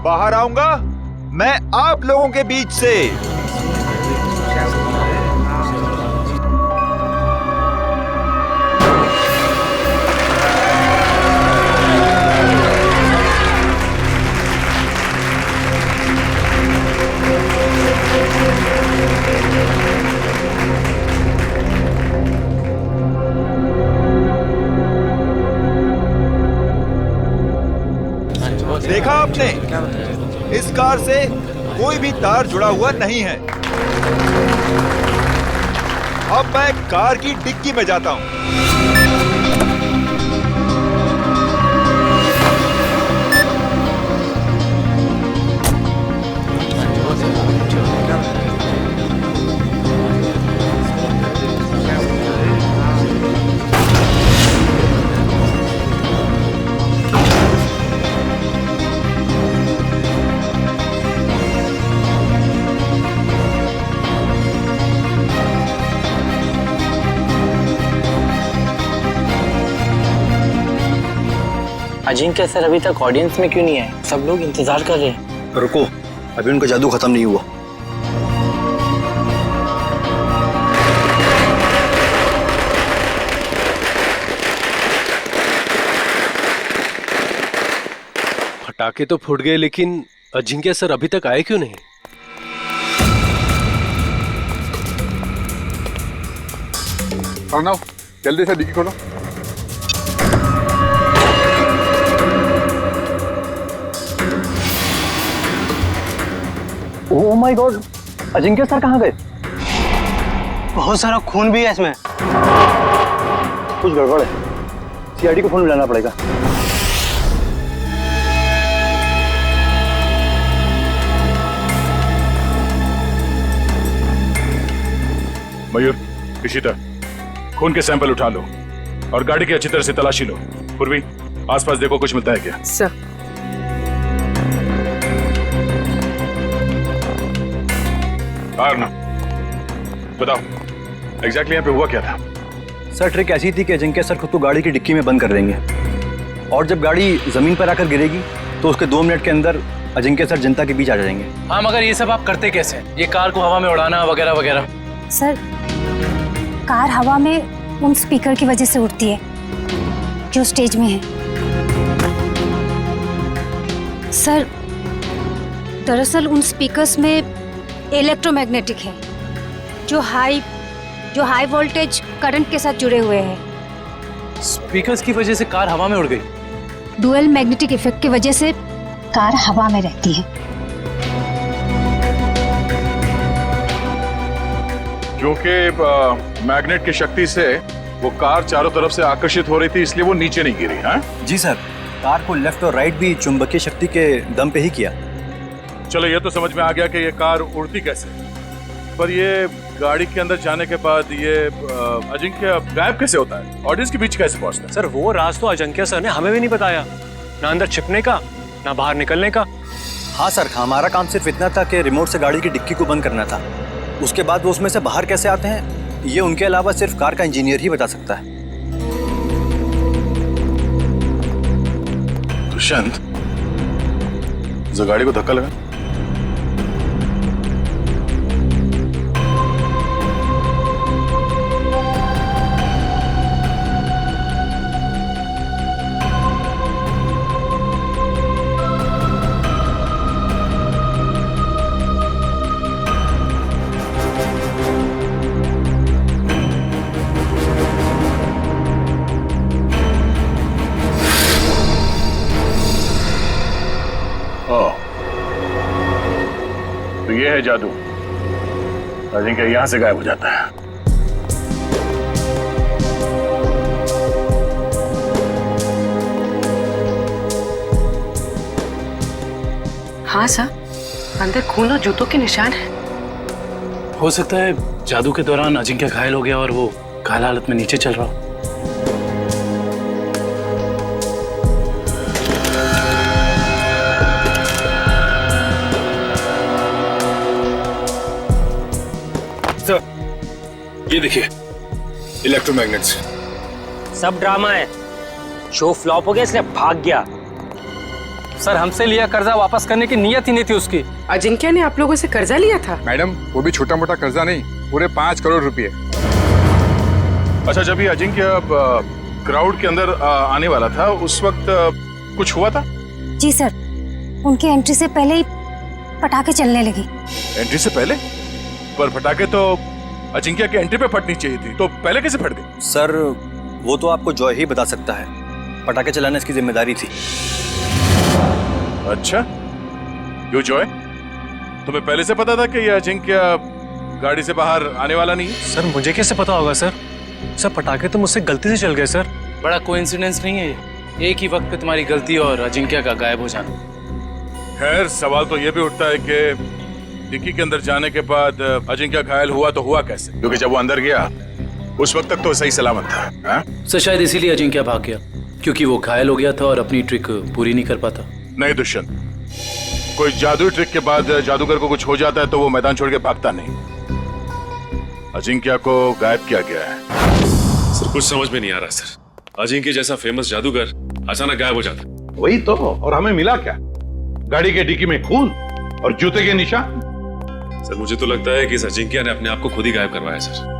बाहर आऊंगा मैं आप लोगों के बीच से। देखा आपने, इस कार से कोई भी तार जुड़ा हुआ नहीं है। अब मैं कार की डिक्की में जाता हूं। अजिंक्य सर अभी तक ऑडियंस में क्यों नहीं है? सब लोग इंतजार कर रहे हैं। रुको, अभी उनका जादू खत्म नहीं हुआ। पटाखे तो फूट गए, लेकिन अजिंक्य सर अभी तक आए क्यों नहीं? अर्णव, जल्दी से डिक्की खोलो। Oh my God, Ajinkya sir कहाँ गए? बहुत सारा खून भी है इसमें। कुछ गड़बड़ है, सीआईडी को फोन मिलाना पड़ेगा। मयूर, इशिता, खून के सैंपल उठा लो और गाड़ी की अच्छी तरह से तलाशी लो। पूर्वी, आसपास देखो कुछ मिलता है क्या? सर। बताओ, एग्जैक्टली यहाँ पे हुआ क्या था? सर, ट्रिक ऐसी थी कि अजिंक्य सर खुद को गाड़ी की डिक्की में बंद कर देंगे और जब गाड़ी जमीन पर आकर गिरेगी तो उसके 2 मिनट के अंदर अजिंक्य सर जनता के बीच आ जाएंगे। हाँ, मगर ये सब आप करते कैसे? ये कार को हवा में उड़ाना वगैरह वगैरह। सर, कार हवा में उन स्पीकर की वजह से उड़ती है जो स्टेज में है। सर, दरअसल उन स्पीकर्स में इलेक्ट्रोमैग्नेटिक है जो हाई वोल्टेज करंट के साथ जुड़े हुए हैं। स्पीकर्स की वजह से कार हवा में उड़ गई। डुअल मैग्नेटिक इफेक्ट की वजह से कार हवा में रहती है। क्योंकि मैग्नेट की शक्ति से वो कार चारों तरफ से आकर्षित हो रही थी, इसलिए वो नीचे नहीं गिरी। हाँ जी सर, कार को लेफ्ट और राइट भी चुंबकीय शक्ति के दम पे ही किया। चलो, ये तो समझ में आ गया कि ये कार उड़ती कैसे, पर ये गाड़ी के अंदर जाने के बाद ये अजिंक्य गायब कैसे होता है? ऑडियंस के बीच कैसे पहुंचता है? सर, वो राज तो अजिंक्य सर ने हमें भी नहीं बताया, ना अंदर छिपने का ना बाहर निकलने का। हाँ सर, हमारा काम सिर्फ इतना था कि रिमोट से गाड़ी की डिक्की को बंद करना था। उसके बाद वो उसमें से बाहर कैसे आते हैं, ये उनके अलावा सिर्फ कार का इंजीनियर ही बता सकता है। दुष्यंत, जो गाड़ी को धक्का लगा। तो ये है जादू। अजिंक्य यहां से गायब हो जाता है। हाँ सर, अंदर खून और जूतों के निशान हैं। हो सकता है जादू के दौरान अजिंक्य घायल हो गया और वो घायल हालत में नीचे चल रहा हो। ये देखिए, इलेक्ट्रोमैग्नेट्स। सब ड्रामा है, शो फ्लॉप हो गया इसलिए भाग गया। सर, हमसे लिया कर्जा वापस करने की नीयत ही नहीं थी उसकी। अजिंक्य ने आप लोगों से कर्जा लिया था? मैडम, वो भी छोटा मोटा कर्जा नहीं, पूरे 5 करोड़ रुपए। अच्छा, जब ये अजिंक्य क्राउड के अंदर आने वाला था, उस वक्त कुछ हुआ था? जी सर, उनकी एंट्री से पहले ही पटाखे चलने लगे। एंट्री से पहले? पर पटाखे तो अजिंक्य के एंट्री पे फटनी चाहिए थी, तो पहले कैसे फट गई? सर, वो तो आपको जॉय ही बता सकता है। पटाखे चलाना इसकी जिम्मेदारी थी। अच्छा, क्यों जॉय? तुम्हें पहले से पता था कि ये अजिंक्य गाड़ी से बाहर आने वाला नहीं है। सर मुझे कैसे पता होगा सर? सर पटाखे तो मुझसे गलती से चल गए सर। बड़ा कोइंसिडेंस नहीं है ये, एक ही वक्त पे तुम्हारी गलती और अजिंक्य का गायब हो जाना। खैर सवाल तो ये भी उठता है कि डिक्की के अंदर जाने के बाद अजिंक्य घायल हुआ तो हुआ कैसे? क्योंकि जब वो अंदर गया उस वक्त तक तो सही सलामत था। हाँ? सर शायद इसीलिए अजिंक्य भाग गया, क्योंकि वो घायल हो गया था और अपनी ट्रिक पूरी नहीं कर पाता। नहीं दुष्यंत, कोई जादुई ट्रिक के बाद जादूगर को कुछ हो जाता है तो वो मैदान छोड़ के भागता नहीं। अजिंक्य को गायब किया गया है। सर कुछ समझ में नहीं आ रहा सर, अजिंक्य जैसा फेमस जादूगर अचानक गायब हो जाता। वही तो, और हमें मिला क्या? गाड़ी के डिक्की में खून और जूते के निशान। सर मुझे तो लगता है कि इस अजिंक्य ने अपने आप को खुद ही गायब करवाया सर,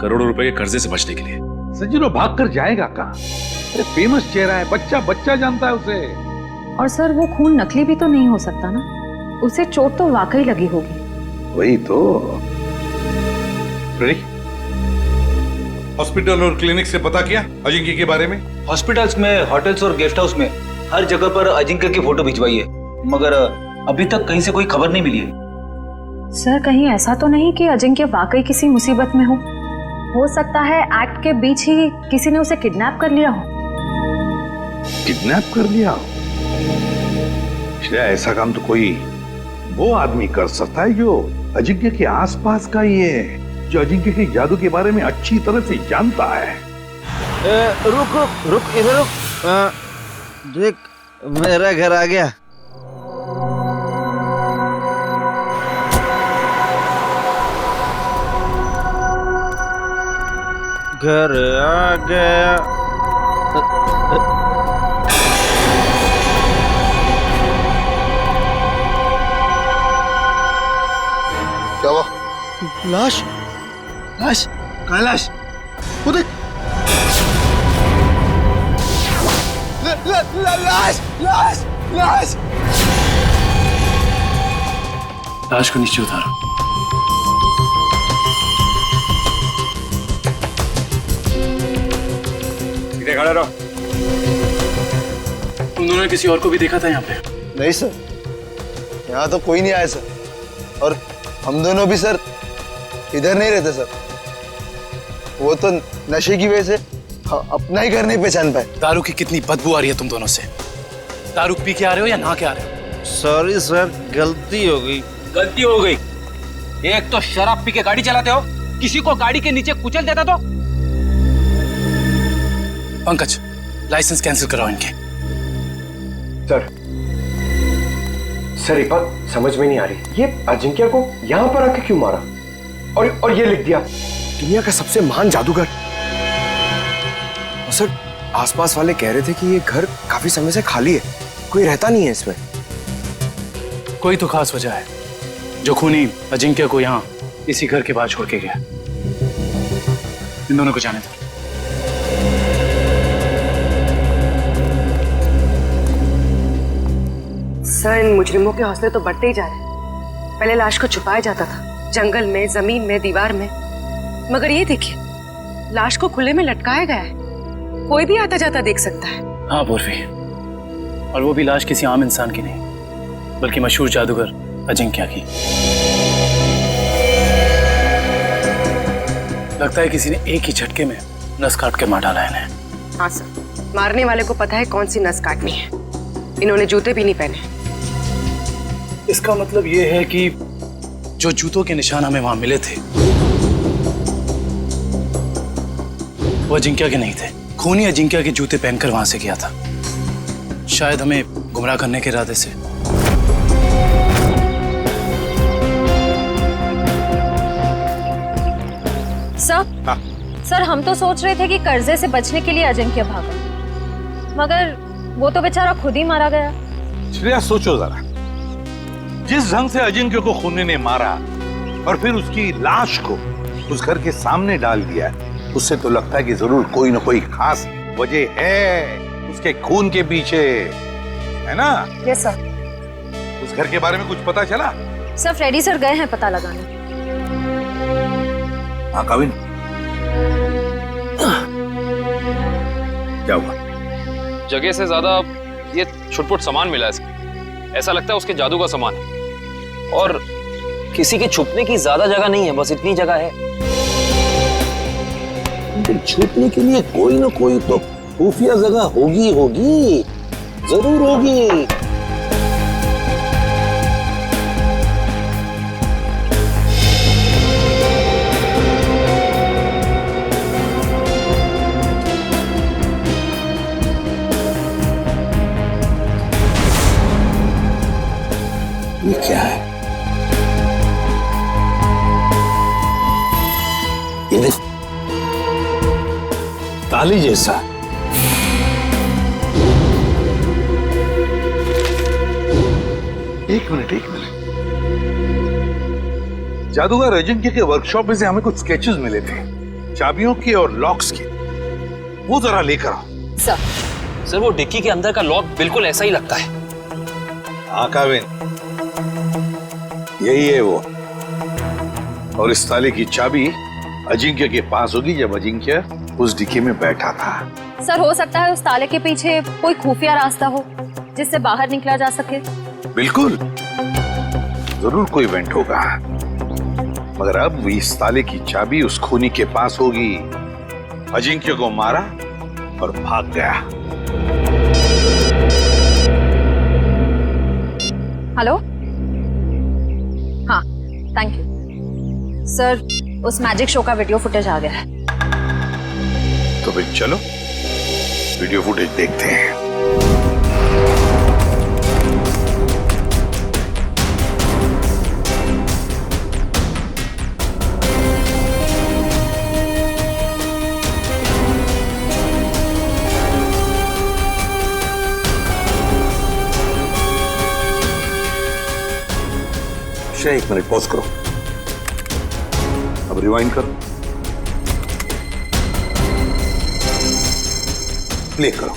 करोड़ों रुपए के कर्जे से बचने के लिए। सज्जनो भाग कर जाएगा कहाँ? अरे फेमस चेहरा है, बच्चा बच्चा जानता है उसे। और सर वो खून नकली भी तो नहीं हो सकता ना, उसे चोट तो वाकई लगी होगी। वही तो। हॉस्पिटल और क्लिनिक से पता किया अजिंक्य के बारे में? हॉस्पिटल्स में, होटल्स और गेस्ट हाउस में हर जगह पर अजिंक्य की फोटो भिजवाई है, मगर अभी तक कहीं से कोई खबर नहीं मिली है। सर कहीं ऐसा तो नहीं कि अजिंक्य वाकई किसी मुसीबत में हो सकता है एक्ट के बीच ही किसी ने उसे किडनैप कर लिया हो। किडनैप कर लिया हो? ऐसा काम तो कोई वो आदमी कर सकता है जो अजिंक्य के आसपास का ही है, जो अजिंक्य के जादू के बारे में अच्छी तरह से जानता है। रुक रुक रुक, इधर रुक। देख मेरा घर आ गया। घर आ गया। क्या हुआ? लाश लाश कहाँ है लाश? वो देख। लाश लाश लाश। लाश को नीचे उतारो। इधर खड़े रहो। तुम दोनों ने किसी और को भी देखा था यहाँ पे? नहीं सर, यहाँ तो कोई नहीं आया सर, और हम दोनों भी सर इधर नहीं रहते सर। वो तो नशे की वजह से अपना ही घर नहीं पहचान पाए। दारू की कितनी बदबू आ रही है तुम दोनों से। दारू पी के आ रहे हो या नहा के आ रहे हो? सॉरी सर, गलती हो गई। गलती हो गई? एक तो शराब पी के गाड़ी चलाते हो, किसी को गाड़ी के नीचे कुचल देता तो। पंकज लाइसेंस कैंसिल कराओ इनके। सर एक बात समझ में नहीं आ रही, ये अजिंक्य को यहाँ पर आके क्यों मारा? और ये लिख दिया दुनिया का सबसे महान जादूगर। और सर आसपास वाले कह रहे थे कि ये घर काफी समय से खाली है, कोई रहता नहीं है इसमें। कोई तो खास वजह है जो खूनी अजिंक्य को यहाँ इसी घर के बाहर छोड़ के गया। इन दोनों को जाने दो। सर इन मुजरिमों के हौसले तो बढ़ते ही जा रहे हैं। पहले लाश को छुपाया जाता था जंगल में, जमीन में, दीवार में, मगर ये देखिए लाश को खुले में लटकाया गया है, कोई भी आता जाता देख सकता है। हाँ पूर्वी, और वो भी लाश किसी आम इंसान की नहीं बल्कि मशहूर जादूगर अजिंक्य की। लगता है किसी ने एक ही झटके में नस काट के मार डाला है इन्हें। हाँ सर, मारने वाले को पता है कौन सी नस काटनी है। इन्होंने जूते भी नहीं पहने। इसका मतलब ये है कि जो जूतों के निशान हमें वहां मिले थे वो अजिंक्य के नहीं थे। खूनी अजिंक्य के जूते पहनकर वहां से गया था, शायद हमें गुमराह करने के इरादे से। सर हम तो सोच रहे थे कि कर्जे से बचने के लिए अजिंक्य भागा, मगर वो तो बेचारा खुद ही मारा गया। श्रेया सोचो जरा, जिस ढंग से अजिंक्य को खूनी ने मारा और फिर उसकी लाश को उस घर के सामने डाल दिया, उससे तो लगता है कि जरूर कोई ना कोई खास वजह है उसके खून के पीछे, है ना? Yes sir. उस घर के बारे में कुछ पता चला? सर फ्रेडी सर गए हैं पता लगाने। हाँ कविन, क्या हुआ? जगह से ज्यादा ये छुटपुट सामान मिला है। ऐसा लगता है उसके जादू का सामान है। और किसी के छुपने की ज्यादा जगह नहीं है, बस इतनी जगह है। छुपने के लिए कोई ना कोई तो खुफिया जगह होगी होगी, जरूर होगी। ये क्या है? ये देख, ताली जैसा। एक मिनट। जादूगर अजिंक्य के वर्कशॉप में से हमें कुछ स्केचेस मिले थे, चाबियों के और लॉक्स के। वो जरा लेकर आओ। सर वो डिक्की के अंदर का लॉक बिल्कुल ऐसा ही लगता है। हाँ काविन, यही है वो। और इस ताले की चाबी अजिंक्य के पास होगी जब अजिंक्य उस डिक्की में बैठा था। सर हो सकता है उस ताले के पीछे कोई खुफिया रास्ता हो जिससे बाहर निकला जा सके। बिल्कुल, जरूर कोई इवेंट होगा, मगर अब इस ताले की चाबी उस खूनी के पास होगी। अजिंक्य को मारा और भाग गया। हेलो, हाँ थैंक यू सर, उस मैजिक शो का वीडियो फुटेज आ गया है। तो फिर चलो वीडियो फुटेज देखते हैं। एक मिनट पॉज करो, अब रिवाइंड करो, प्ले करो।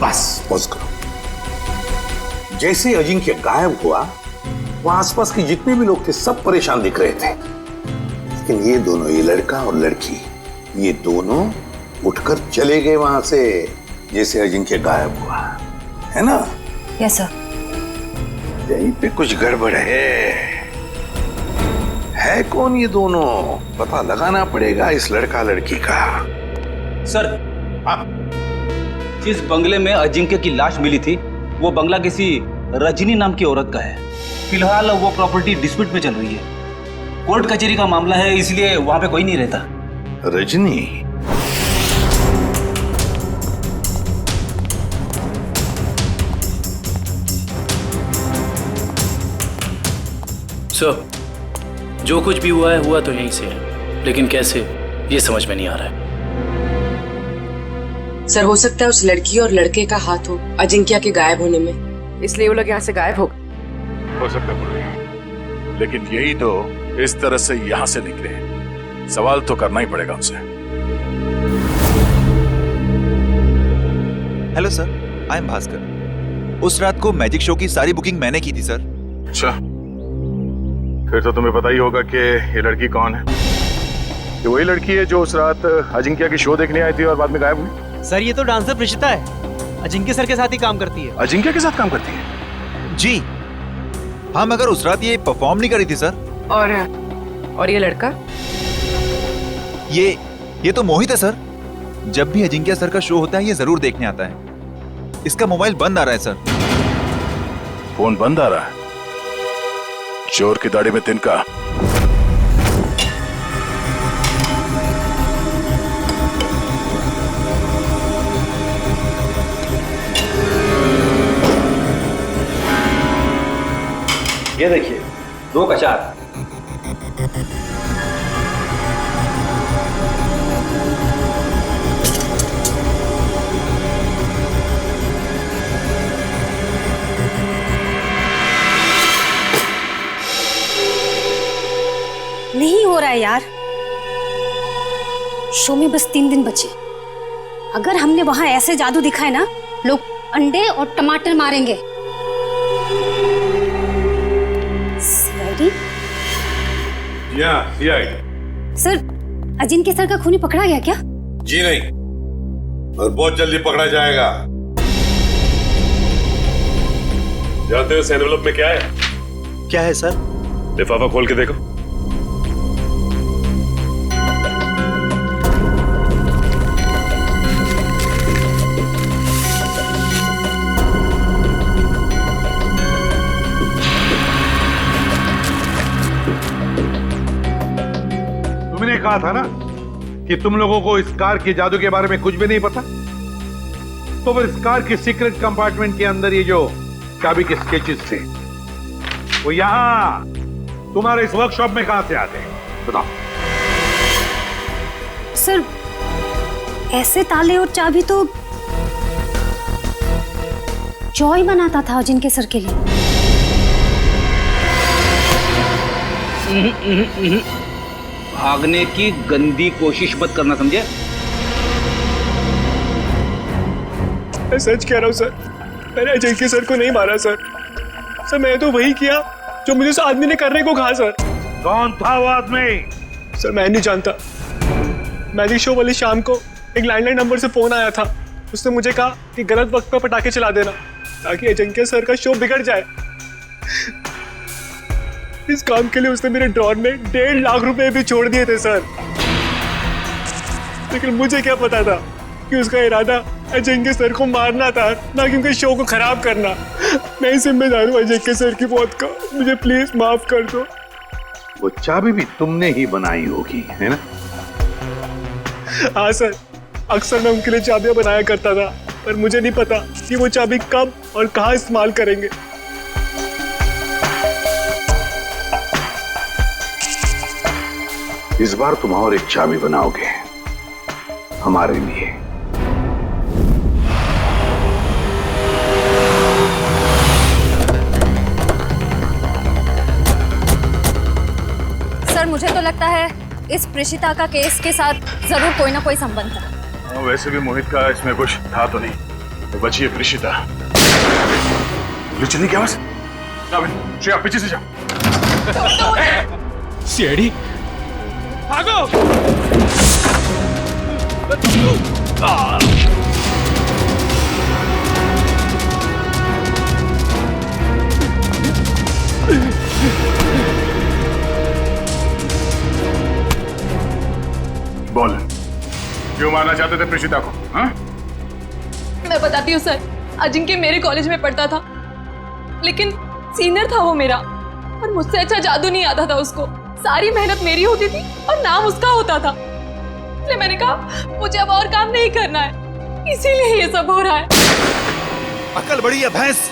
बस पॉज करो। जैसे अजिंक्य गायब हुआ, वहां आसपास के जितने भी लोग थे सब परेशान दिख रहे थे, लेकिन ये दोनों, ये लड़का और लड़की, ये दोनों उठकर चले गए वहां से जैसे अजिंक्य गायब हुआ, है ना? Yes sir. यहीं पे कुछ गड़बड़ है कौन ये दोनों? पता लगाना पड़ेगा इस लड़का लड़की का। सर, जिस बंगले में अजिंक्य की लाश मिली थी वो बंगला किसी रजनी नाम की औरत का है। फिलहाल वो प्रॉपर्टी डिस्प्यूट में चल रही है, कोर्ट कचहरी का मामला है, इसलिए वहां पे कोई नहीं रहता। रजनी? सर, जो कुछ भी हुआ तो यहीं से है, लेकिन कैसे ये समझ में नहीं आ रहा है। सर हो सकता है उस लड़की और लड़के का हाथ हो अजिंक्य के गायब होने में, इसलिए वो लोग यहाँ से गायब हो सकता है, लेकिन यही तो इस तरह से यहाँ से निकले, सवाल तो करना ही पड़ेगा उनसे। Hello sir, I am Bhaskar. उस रात को मैजिक शो की सारी बुकिंग मैंने की थी सर। अच्छा, फिर तो तुम्हें पता ही होगा कि ये लड़की कौन है। ये वही लड़की है जो उस रात अजिंक्य की शो देखने आई थी और बाद में गायब हुई। सर ये तो डांसर प्रिशिता है, अजिंक्य सर के साथ ही काम करती है। अजिंक्य के साथ काम करती है? जी हाँ, मगर उस रात ये परफॉर्म नहीं करी थी सर। और ये लड़का? ये तो मोहित है सर। जब भी अजिंक्य सर का शो होता है ये जरूर देखने आता है। इसका मोबाइल बंद आ रहा है सर। फोन बंद आ रहा है? चोर की दाढ़ी में तिनका। ये देखिए, 2 का 4। नहीं हो रहा है यार, शो में बस 3 दिन बचे। अगर हमने वहां ऐसे जादू दिखाए ना, लोग अंडे और टमाटर मारेंगे। सीआईडी? सर, अजिंक्य सर का खूनी पकड़ा गया क्या? जी नहीं, और बहुत जल्दी पकड़ा जाएगा। जानते हो इस एनवेलप में क्या है? क्या है सर? लिफाफा खोल के देखो। तुमने कहा था ना कि तुम लोगों को इस कार के जादू के बारे में कुछ भी नहीं पता। तो फिर इस कार के सीक्रेट कंपार्टमेंट के अंदर ये जो चाबी के स्केचेस थे वो यहां तुम्हारे इस वर्कशॉप में कहां से आते हैं? बताओ। सर ऐसे ताले और चाबी तो जॉय बनाता था जिनके सर के लिए। भागने की गंदी कोशिश मत करना, समझे? मैं सच कह रहा हूँ सर, मैंने अजिंक्य सर को नहीं मारा सर। सर मैं तो वही किया जो मुझे उस आदमी ने करने को कहा सर। कौन था वो आदमी? सर मैं नहीं जानता। मैजिक शो वाली शाम को एक लैंडलाइन नंबर से फोन आया था। उसने मुझे कहा कि गलत वक्त पर पटाखे चला देना ताकि अजिंक्य सर का शो बिगड़ जाए। इस काम के लिए उसने मेरे ड्रॉर में 1.5 लाख रुपए भी छोड़ दिए थे सर। लेकिन मुझे क्या पता था कि उसका इरादा अजिंक्य सर को मारना था, ना कि उनके शो को खराब करना। मैं जिम्मेदार हूँ अजिंक्य सर की मौत का। मुझे प्लीज माफ कर दो। वो चाबी भी तुमने ही बनाई होगी, है ना? हाँ सर, अक्सर मैं उनके लिए चाबियां बनाया करता था, पर मुझे नहीं पता कि वो चाबी कब और कहाँ इस्तेमाल करेंगे। इस बार तुम और एक चाबी बनाओगे हमारे लिए। सर मुझे तो लगता है इस प्रेषिता का केस के साथ जरूर कोई ना कोई संबंध था। वैसे भी मोहित का इसमें कुछ था तो नहीं, तो बची है प्रेषिता। चलने की आवाज। श्रेया पीछे से जाओ। सीआईडी भागो। बोल, क्यों मारना चाहते थे प्रेषिता को? हाँ? मैं बताती हूँ सर, अजिंक्य मेरे कॉलेज में पढ़ता था, लेकिन सीनियर था वो मेरा, और मुझसे अच्छा जादू नहीं आता था उसको। सारी मेहनत मेरी होती थी और नाम उसका होता था। इसलिए मैंने कहा मुझे अब और काम नहीं करना है, इसीलिए ये सब हो रहा है। अकल बड़ी है भैंस।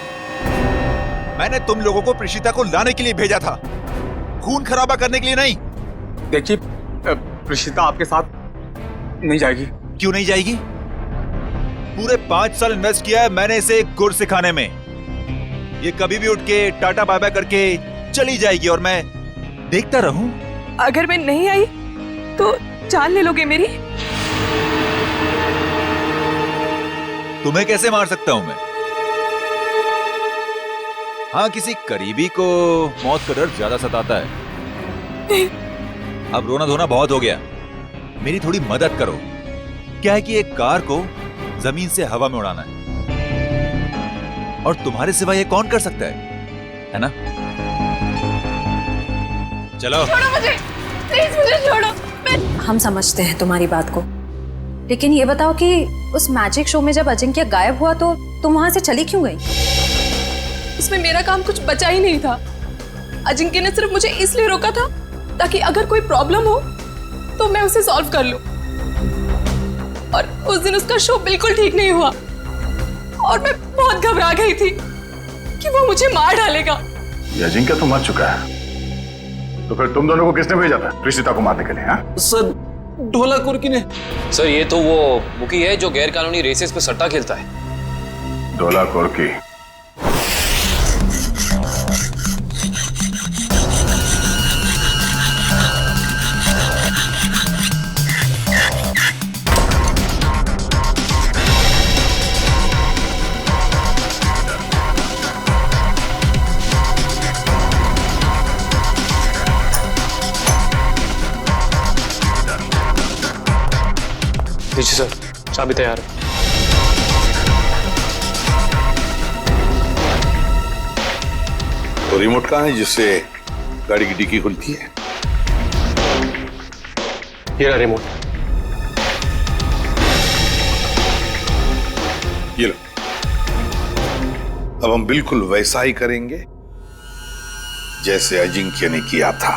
मैंने तुम लोगों को प्रेषिता को लाने के लिए भेजा था, खून खराबा करने के लिए नहीं। देखिए प्रेषिता आपके साथ नहीं जाएगी। क्यों नहीं जाएगी? पूरे 5 साल इन्वेस्ट किया है मैंने इसे गुर सिखाने में। ये कभी भी उठ के टाटा बाय बाय करके चली जाएगी और मैं देखता रहूं। अगर मैं नहीं आई तो जान ले लोगे मेरी? तुम्हें कैसे मार सकता हूं मैं? हाँ, किसी करीबी को मौत का डर ज्यादा सताता है। अब रोना धोना बहुत हो गया, मेरी थोड़ी मदद करो। क्या है कि एक कार को जमीन से हवा में उड़ाना है, और तुम्हारे सिवा ये कौन कर सकता है ना? चलो छोड़ो मुझे, प्लीज मुझे छोड़ो। हम समझते हैं तुम्हारी बात को, लेकिन ये बताओ कि उस मैजिक शो में जब अजिंक्य गायब हुआ तो तुम वहां से चली क्यों गई? उसमें मेरा काम कुछ बचा ही नहीं था। अजिंक्य ने सिर्फ मुझे इसलिए रोका था ताकि अगर कोई प्रॉब्लम हो तो मैं उसे सॉल्व कर लूं। और उस दिन उसका शो बिल्कुल ठीक नहीं हुआ और मैं बहुत घबरा गई थी कि वो मुझे मार डालेगा। ये अजिंक्य तो मर चुका है, तो फिर तुम दोनों को किसने भेजा था प्रेषिता को मारने के लिए? हाँ सर, ढोला कुर्की ने। सर ये तो वो मुकी है जो गैर कानूनी रेसेस पे सट्टा खेलता है। ढोला कुर्की? जी सर, चाबी तैयार है। वो रिमोट कहाँ है जिससे गाड़ी की डिक्की खुलती है? ये रहा रिमोट। ये लो। अब हम बिल्कुल वैसा ही करेंगे जैसे अजिंक्य ने किया था।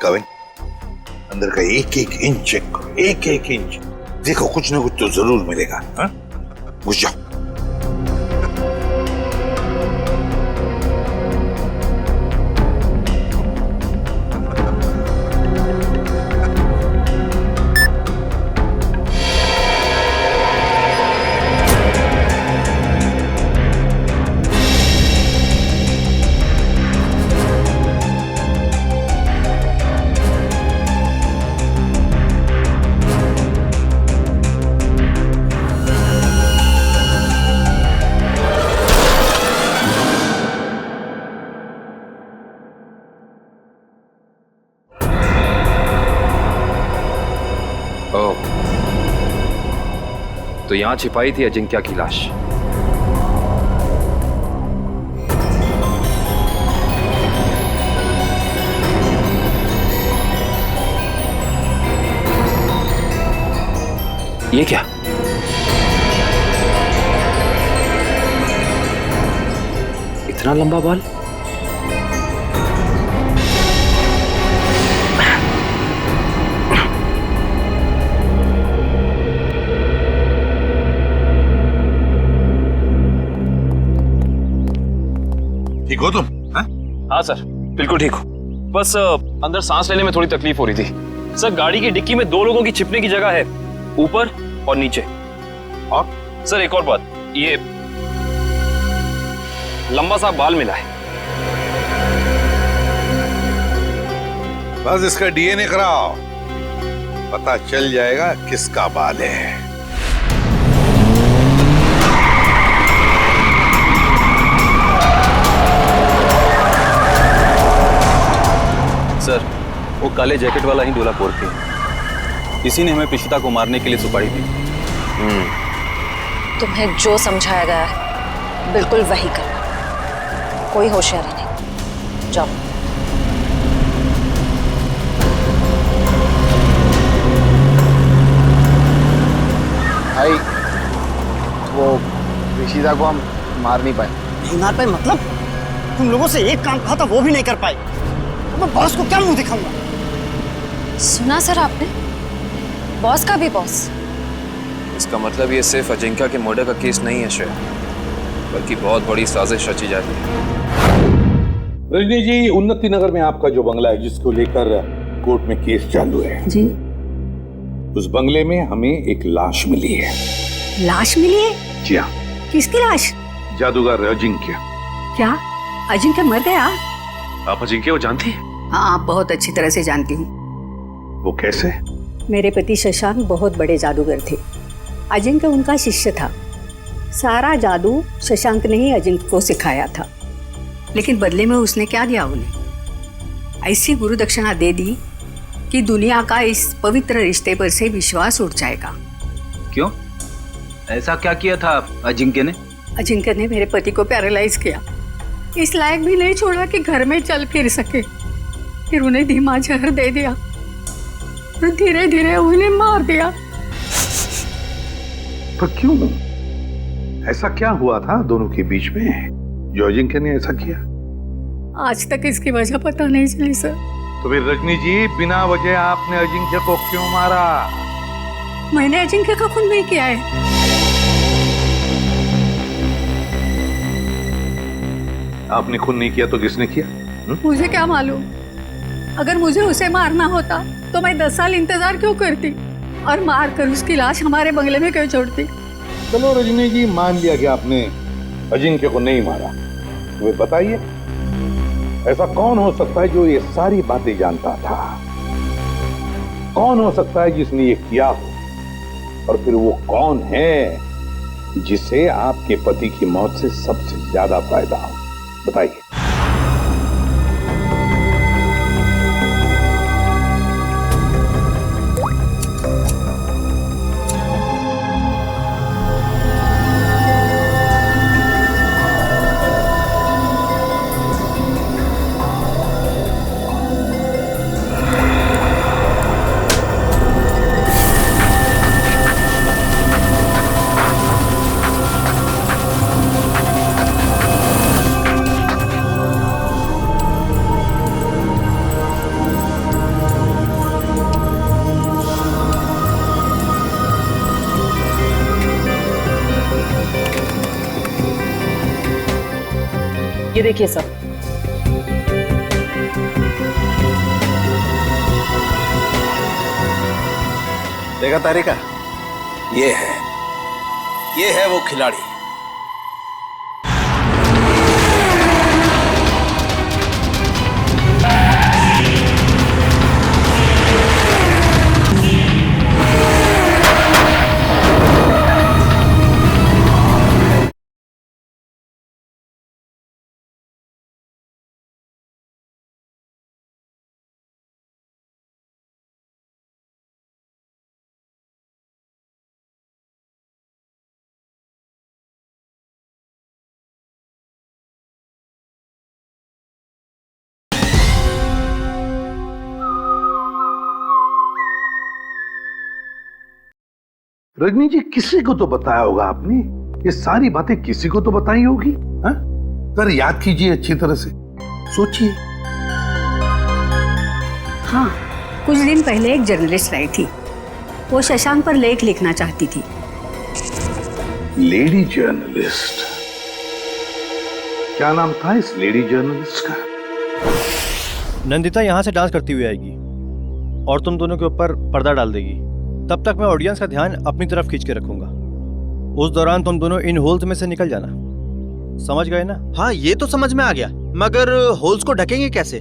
कविन, अंदर का एक एक इंच चेक करो, एक एक इंच। देखो कुछ ना कुछ तो जरूर मिलेगा। हाँ? घुस जाओ। तो यहां छिपाई थी अजिंक्य की लाश। ये क्या? इतना लंबा बाल? ठीक हो तुम? हाँ सर, बिल्कुल ठीक हो। बस अंदर सांस लेने में थोड़ी तकलीफ हो रही थी। सर गाड़ी की डिक्की में 2 लोगों की छिपने की जगह है, ऊपर और नीचे। और सर एक और बात, ये लंबा सा बाल मिला है। बस इसका डीएनए कराओ, पता चल जाएगा किसका बाल है। सर, वो काले जैकेट वाला ही डोलापोर थे। इसी ने हमें पिशिता को मारने के लिए सुपारी दी। तुम्हें जो समझाया गया है बिल्कुल वही करना, कोई होशियारी नहीं। जाओ। भाई, वो पिशिता को हम मार नहीं पाए। नहीं मार पाए मतलब? तुम लोगों से एक काम कहा था वो भी नहीं कर पाए। मैं बॉस को क्या मुंह दिखाऊंगा? सुना सर आपने? बॉस का भी बॉस। इसका मतलब ये सिर्फ अजिंक्य के मर्डर का केस नहीं है श्रेया, बल्कि बहुत बड़ी साजिश रची जा रही है। रजनी जी, उन्नति नगर में आपका जो बंगला है जिसको लेकर कोर्ट में केस चालू है जी, उस बंगले में हमें एक लाश मिली है। लाश मिली है? जी हाँ। किसकी लाश? जादूगर अजिंक्य। क्या अजिंक्य मर गया? आप अजिंक्य को जानती हैं? हाँ, बहुत अच्छी तरह से जानती हूँ। वो कैसे? मेरे पति शशांक बहुत बड़े जादूगर थे। अजिंक्य उनका शिष्य था। सारा जादू शशांक ने ही अजिंक्य को सिखाया था, लेकिन बदले में उसने क्या दिया उन्हें? ऐसी गुरु दक्षिणा दे दी कि दुनिया का इस पवित्र रिश्ते पर से विश्वास उठ जाएगा। क्यों? ऐसा क्या किया था अजिंक्य ने? अजिंक्य ने मेरे पति को पैरालाइज किया, इस लायक भी नहीं छोड़ा कि घर में चल फिर सके। फिर उन्हें धीमा जहर दे दिया और धीरे धीरे उन्हें मार दिया। पर क्यों? ऐसा क्या हुआ था दोनों के बीच में जो अजिंक्य ने ऐसा किया? आज तक इसकी वजह पता नहीं चली सर। तो फिर रजनी जी, बिना वजह आपने अजिंक्य को क्यों मारा? मैंने अजिंक्य का खून नहीं किया है। आपने खून नहीं किया तो किसने किया? मुझे क्या मालूम? अगर मुझे उसे मारना होता तो मैं 10 साल इंतजार क्यों करती और मार कर उसकी लाश हमारे बंगले में क्यों छोड़ती? चलो रजनी जी, मान लिया कि आपने अजिंक्य को नहीं मारा, तो वे बताइए ऐसा कौन हो सकता है जो ये सारी बातें जानता था? कौन हो सकता है जिसने ये किया हो? और फिर वो कौन है जिसे आपके पति की मौत से सबसे ज्यादा फायदा हो? बताइए। ये देखिए सब। देखा तारिका, ये है वो खिलाड़ी। रजनी जी, किसी को तो बताया होगा आपने, ये सारी बातें किसी को तो बताई होगी। हाँ? जरा याद कीजिए अच्छी तरह से, सोचिए। हाँ, कुछ दिन पहले एक जर्नलिस्ट आई थी। वो शशांक पर लेख लिखना चाहती थी। Lady journalist? क्या नाम था इस लेडी जर्नलिस्ट का? नंदिता यहाँ से डांस करती हुई आएगी और तुम दोनों के ऊपर पर्दा डाल देगी। तब तक मैं ऑडियंस का ध्यान अपनी तरफ खींच के रखूंगा। उस दौरान तुम दोनों इन होल्स में से निकल जाना। समझ गए ना? हाँ, ये तो समझ में आ गया, मगर होल्स को ढकेंगे कैसे?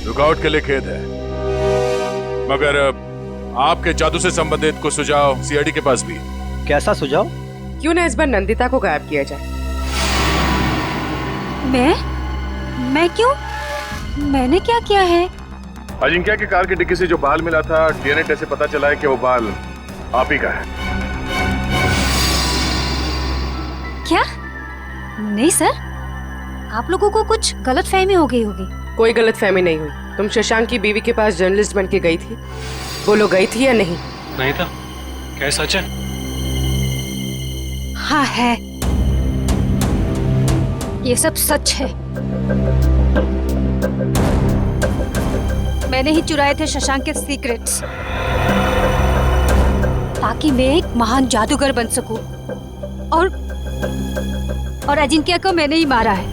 रुकावट के लिए खेद है, मगर आपके जादू से संबंधित कुछ सुझाव सीआईडी के पास भी। कैसा सुझाव? क्यों ना इस बार नंदिता को गायब किया जाए? मैं क्यों? मैंने क्या किया है? अजिंक्य की कार की डिक्की से जो बाल मिला था, डीएनए टेस्ट से पता चला है कि वो बाल आप ही का है। क्या? नहीं सर, आप लोगों को कुछ गलतफहमी हो गई होगी। कोई गलतफहमी नहीं हुई। तुम शशांक की बीवी के पास जर्नलिस्ट बन के गई थी, बोलो गई थी या नहीं? नहीं था। क्या सच है? हाँ है, ये सब सच है। मैंने ही चुराए थे शशांक के सीक्रेट्स, ताकि मैं एक महान जादूगर बन सकूं। और अजिंक्य को मैंने ही मारा है,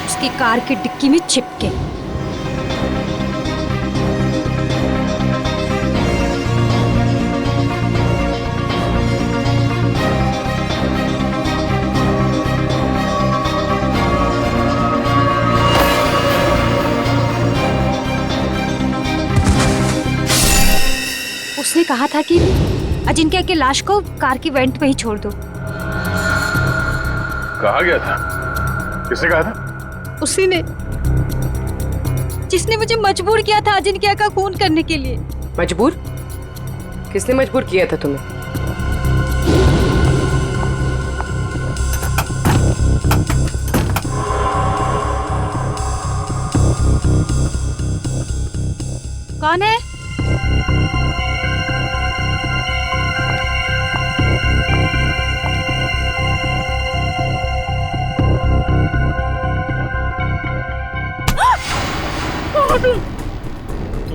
उसकी कार की डिक्की में छिप के। उसने कहा था कि अजिंक्य की लाश को कार की वेंट में ही छोड़ दो। कहा गया था? किसने कहा था? उसी ने, जिसने मुझे मजबूर किया था अजिंक्य का खून करने के लिए। मजबूर? किसने मजबूर किया था तुम्हें? कौन है?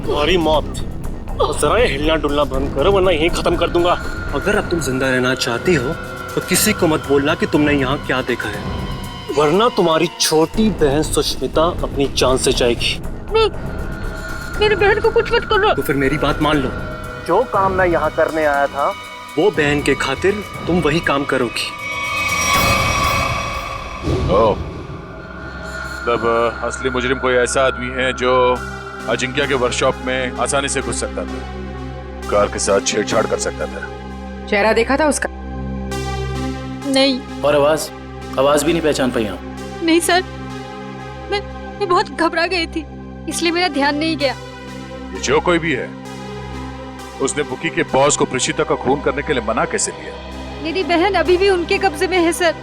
तुम्हारी मौत। जरा हिलना डुलना बंद करो, वरना यहीं खत्म कर दूंगा। अगर अब तुम जिंदा रहना चाहती हो तो किसी को मत बोलना कि तुमने यहाँ क्या देखा है, वरना तुम्हारी छोटी बहन सुष्मिता अपनी जान से जाएगी। नहीं, मेरी बहन को कुछ मत करो। तो फिर मेरी बात मान लो। जो काम मैं यहाँ करने आया था, वो बहन के खातिर तुम वही काम करोगी। तब असली मुजरिम कोई ऐसा आदमी है जो अजिंक्य के वर्कशॉप में आसानी से घुस सकता था, कार के साथ छेड़छाड़ कर सकता था। चेहरा देखा था उसका? नहीं। और आवाज भी नहीं पहचान पाई आप? नहीं सर, मैं बहुत घबरा गई थी, इसलिए मेरा ध्यान नहीं गया। ये जो कोई भी है, उसने बुकी के बॉस को प्रीशिता का खून करने के लिए मना कैसे किया? मेरी बहन अभी भी उनके कब्जे में है सर।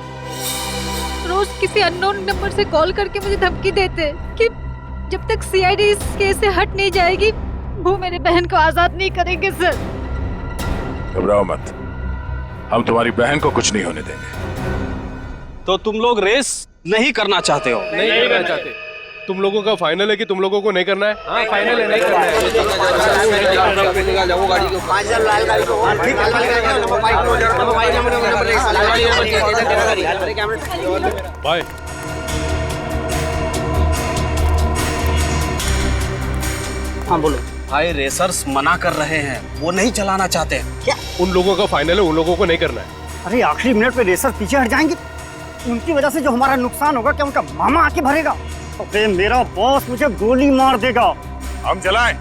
रोज किसी अननोन नंबर से कॉल करके मुझे धमकी देते कि जब तक सीआईडी इस केस से हट नहीं जाएगी, वो मेरे बहन को आजाद नहीं करेंगे सर। घबराओ मत, हम तुम्हारी बहन को कुछ नहीं होने देंगे। तो तुम लोग रेस नहीं करना चाहते हो? नहीं करना चाहते। तुम लोगों का फाइनल है कि तुम लोगों को नहीं करना है? हाँ, फाइनल है, नहीं करना है। बाय। हाँ बोलो भाई रेसर्स मना कर रहे हैं, वो नहीं चलाना चाहते। क्या? उन लोगों का फाइनल है, उन लोगों को नहीं करना है। अरे आखिरी मिनट पे रेसर पीछे हट जाएंगे, उनकी वजह से जो हमारा नुकसान होगा क्या उनका मामा आके भरेगा? अबे मेरा बॉस मुझे गोली मार देगा। हम चलाएं।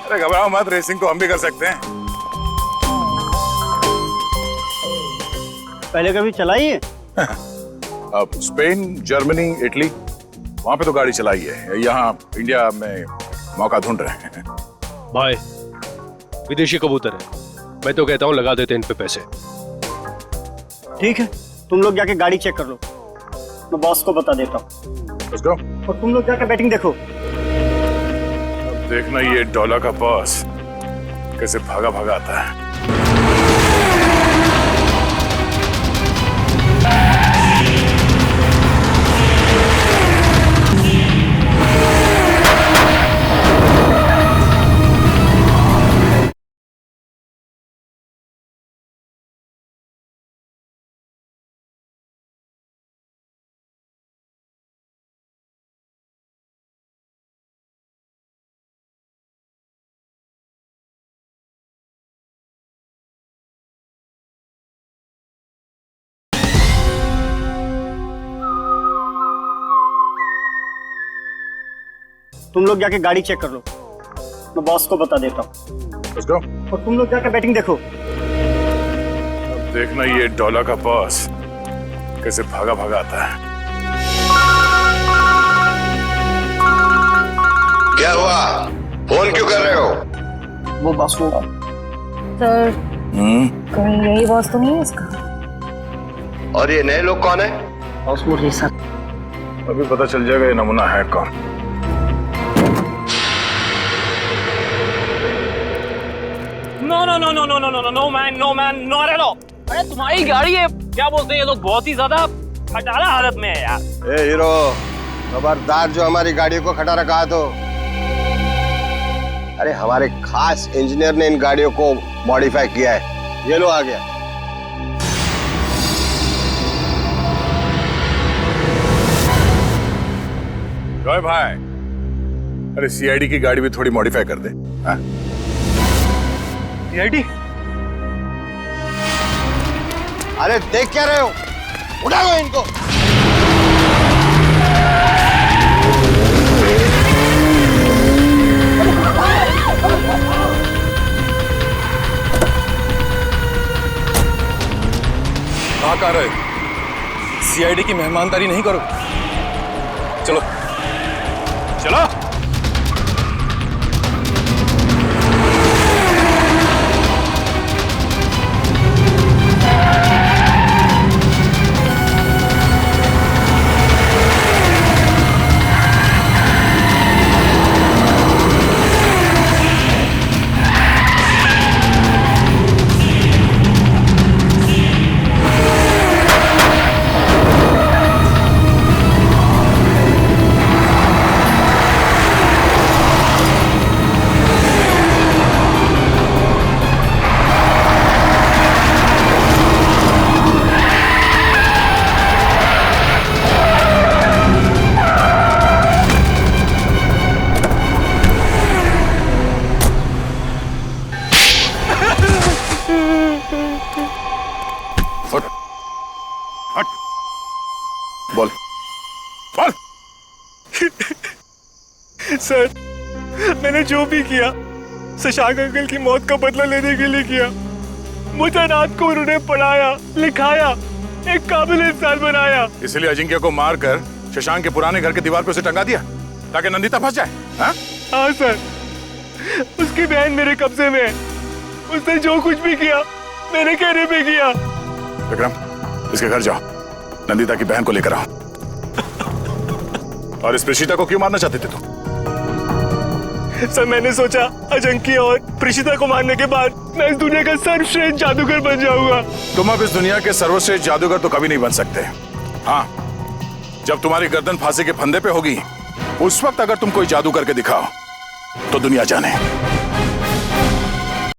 अरे घबराओ मत, रेसिंग तो हम भी कर सकते हैं। पहले कभी चलाई है? अब स्पेन, जर्मनी, इटली, वहां पे तो गाड़ी चलाई है। यहाँ इंडिया में मौका ढूंढ रहे हैं। भाई विदेशी कबूतर है, मैं तो कहता हूँ लगा देते इन पे पैसे। ठीक है, तुम लोग जाके गाड़ी चेक कर लो, मैं बॉस को बता देता हूँ। Let's go। और तुम लोग जाके बैटिंग देखो। अब देखना ये डॉलर का बॉस कैसे भागा भागा आता है। तुम लोग जाके गाड़ी चेक कर लो, मैं बॉस को बता देता हूँ। Let's go। और तुम लोग जाके बैटिंग देखो। अब देखना ये डॉलर का बॉस कैसे भागा भागा आता है। क्या हुआ? फोन क्यों कर रहे हो? वो बॉस को सर कहीं यही बॉस तो नहीं है इसका? और ये नए लोग कौन है? बॉस वो रेसर। अभी पता चल जाएगा ये नमूना है कौन। No no no no no no no no man, no man, not at all. अरे तुम्हारी गाड़ी है, क्या बोलते हैं ये लोग, बहुत ही ज्यादा खटारा हालत में है यार। ए हीरो, खबरदार जो हमारी गाड़ी को खटारा कहा तो। अरे हमारे खास इंजीनियर ने इन गाड़ियों को मॉडिफाई किया है। ये लो आ गया। जॉय भाई, अरे सीआईडी की गाड़ी भी थोड़ी मॉडिफाई कर दे। हाँ? सीआईडी? अरे देख क्या रहे हो? उठाओ इनको। कहाँ कर रहे? सीआईडी की मेहमानदारी नहीं करो। चलो चलो। बोल बोल। सर, मैंने जो भी किया शशांक अंकल की मौत का बदला लेने के लिए किया। मुझे रात को उन्होंने पढ़ाया, लिखाया, एक काबिल इंसान बनाया। इसलिए अजिंक्य को मारकर शशांक के पुराने घर के दीवार पे उसे टंगा दिया ताकि नंदिता फंस जाए। हाँ सर, उसकी बहन मेरे कब्जे में है। उसने जो कुछ भी किया मेरे कहने पे किया। विक्रम, इसके घर जाओ, नंदिता की बहन को लेकर आओ। और इस प्रेषिता को क्यों मारना चाहते थे तुम? सर, मैंने सोचा अजंकी और प्रेषिता को मारने के बाद मैं इस दुनिया का सर्वश्रेष्ठ जादूगर बन जाऊंगा। तुम अब इस दुनिया के सर्वश्रेष्ठ जादूगर तो कभी नहीं बन सकते। हाँ, जब तुम्हारी गर्दन फांसी के फंदे पे होगी, उस वक्त अगर तुम कोई जादू करके दिखाओ तो दुनिया जाने।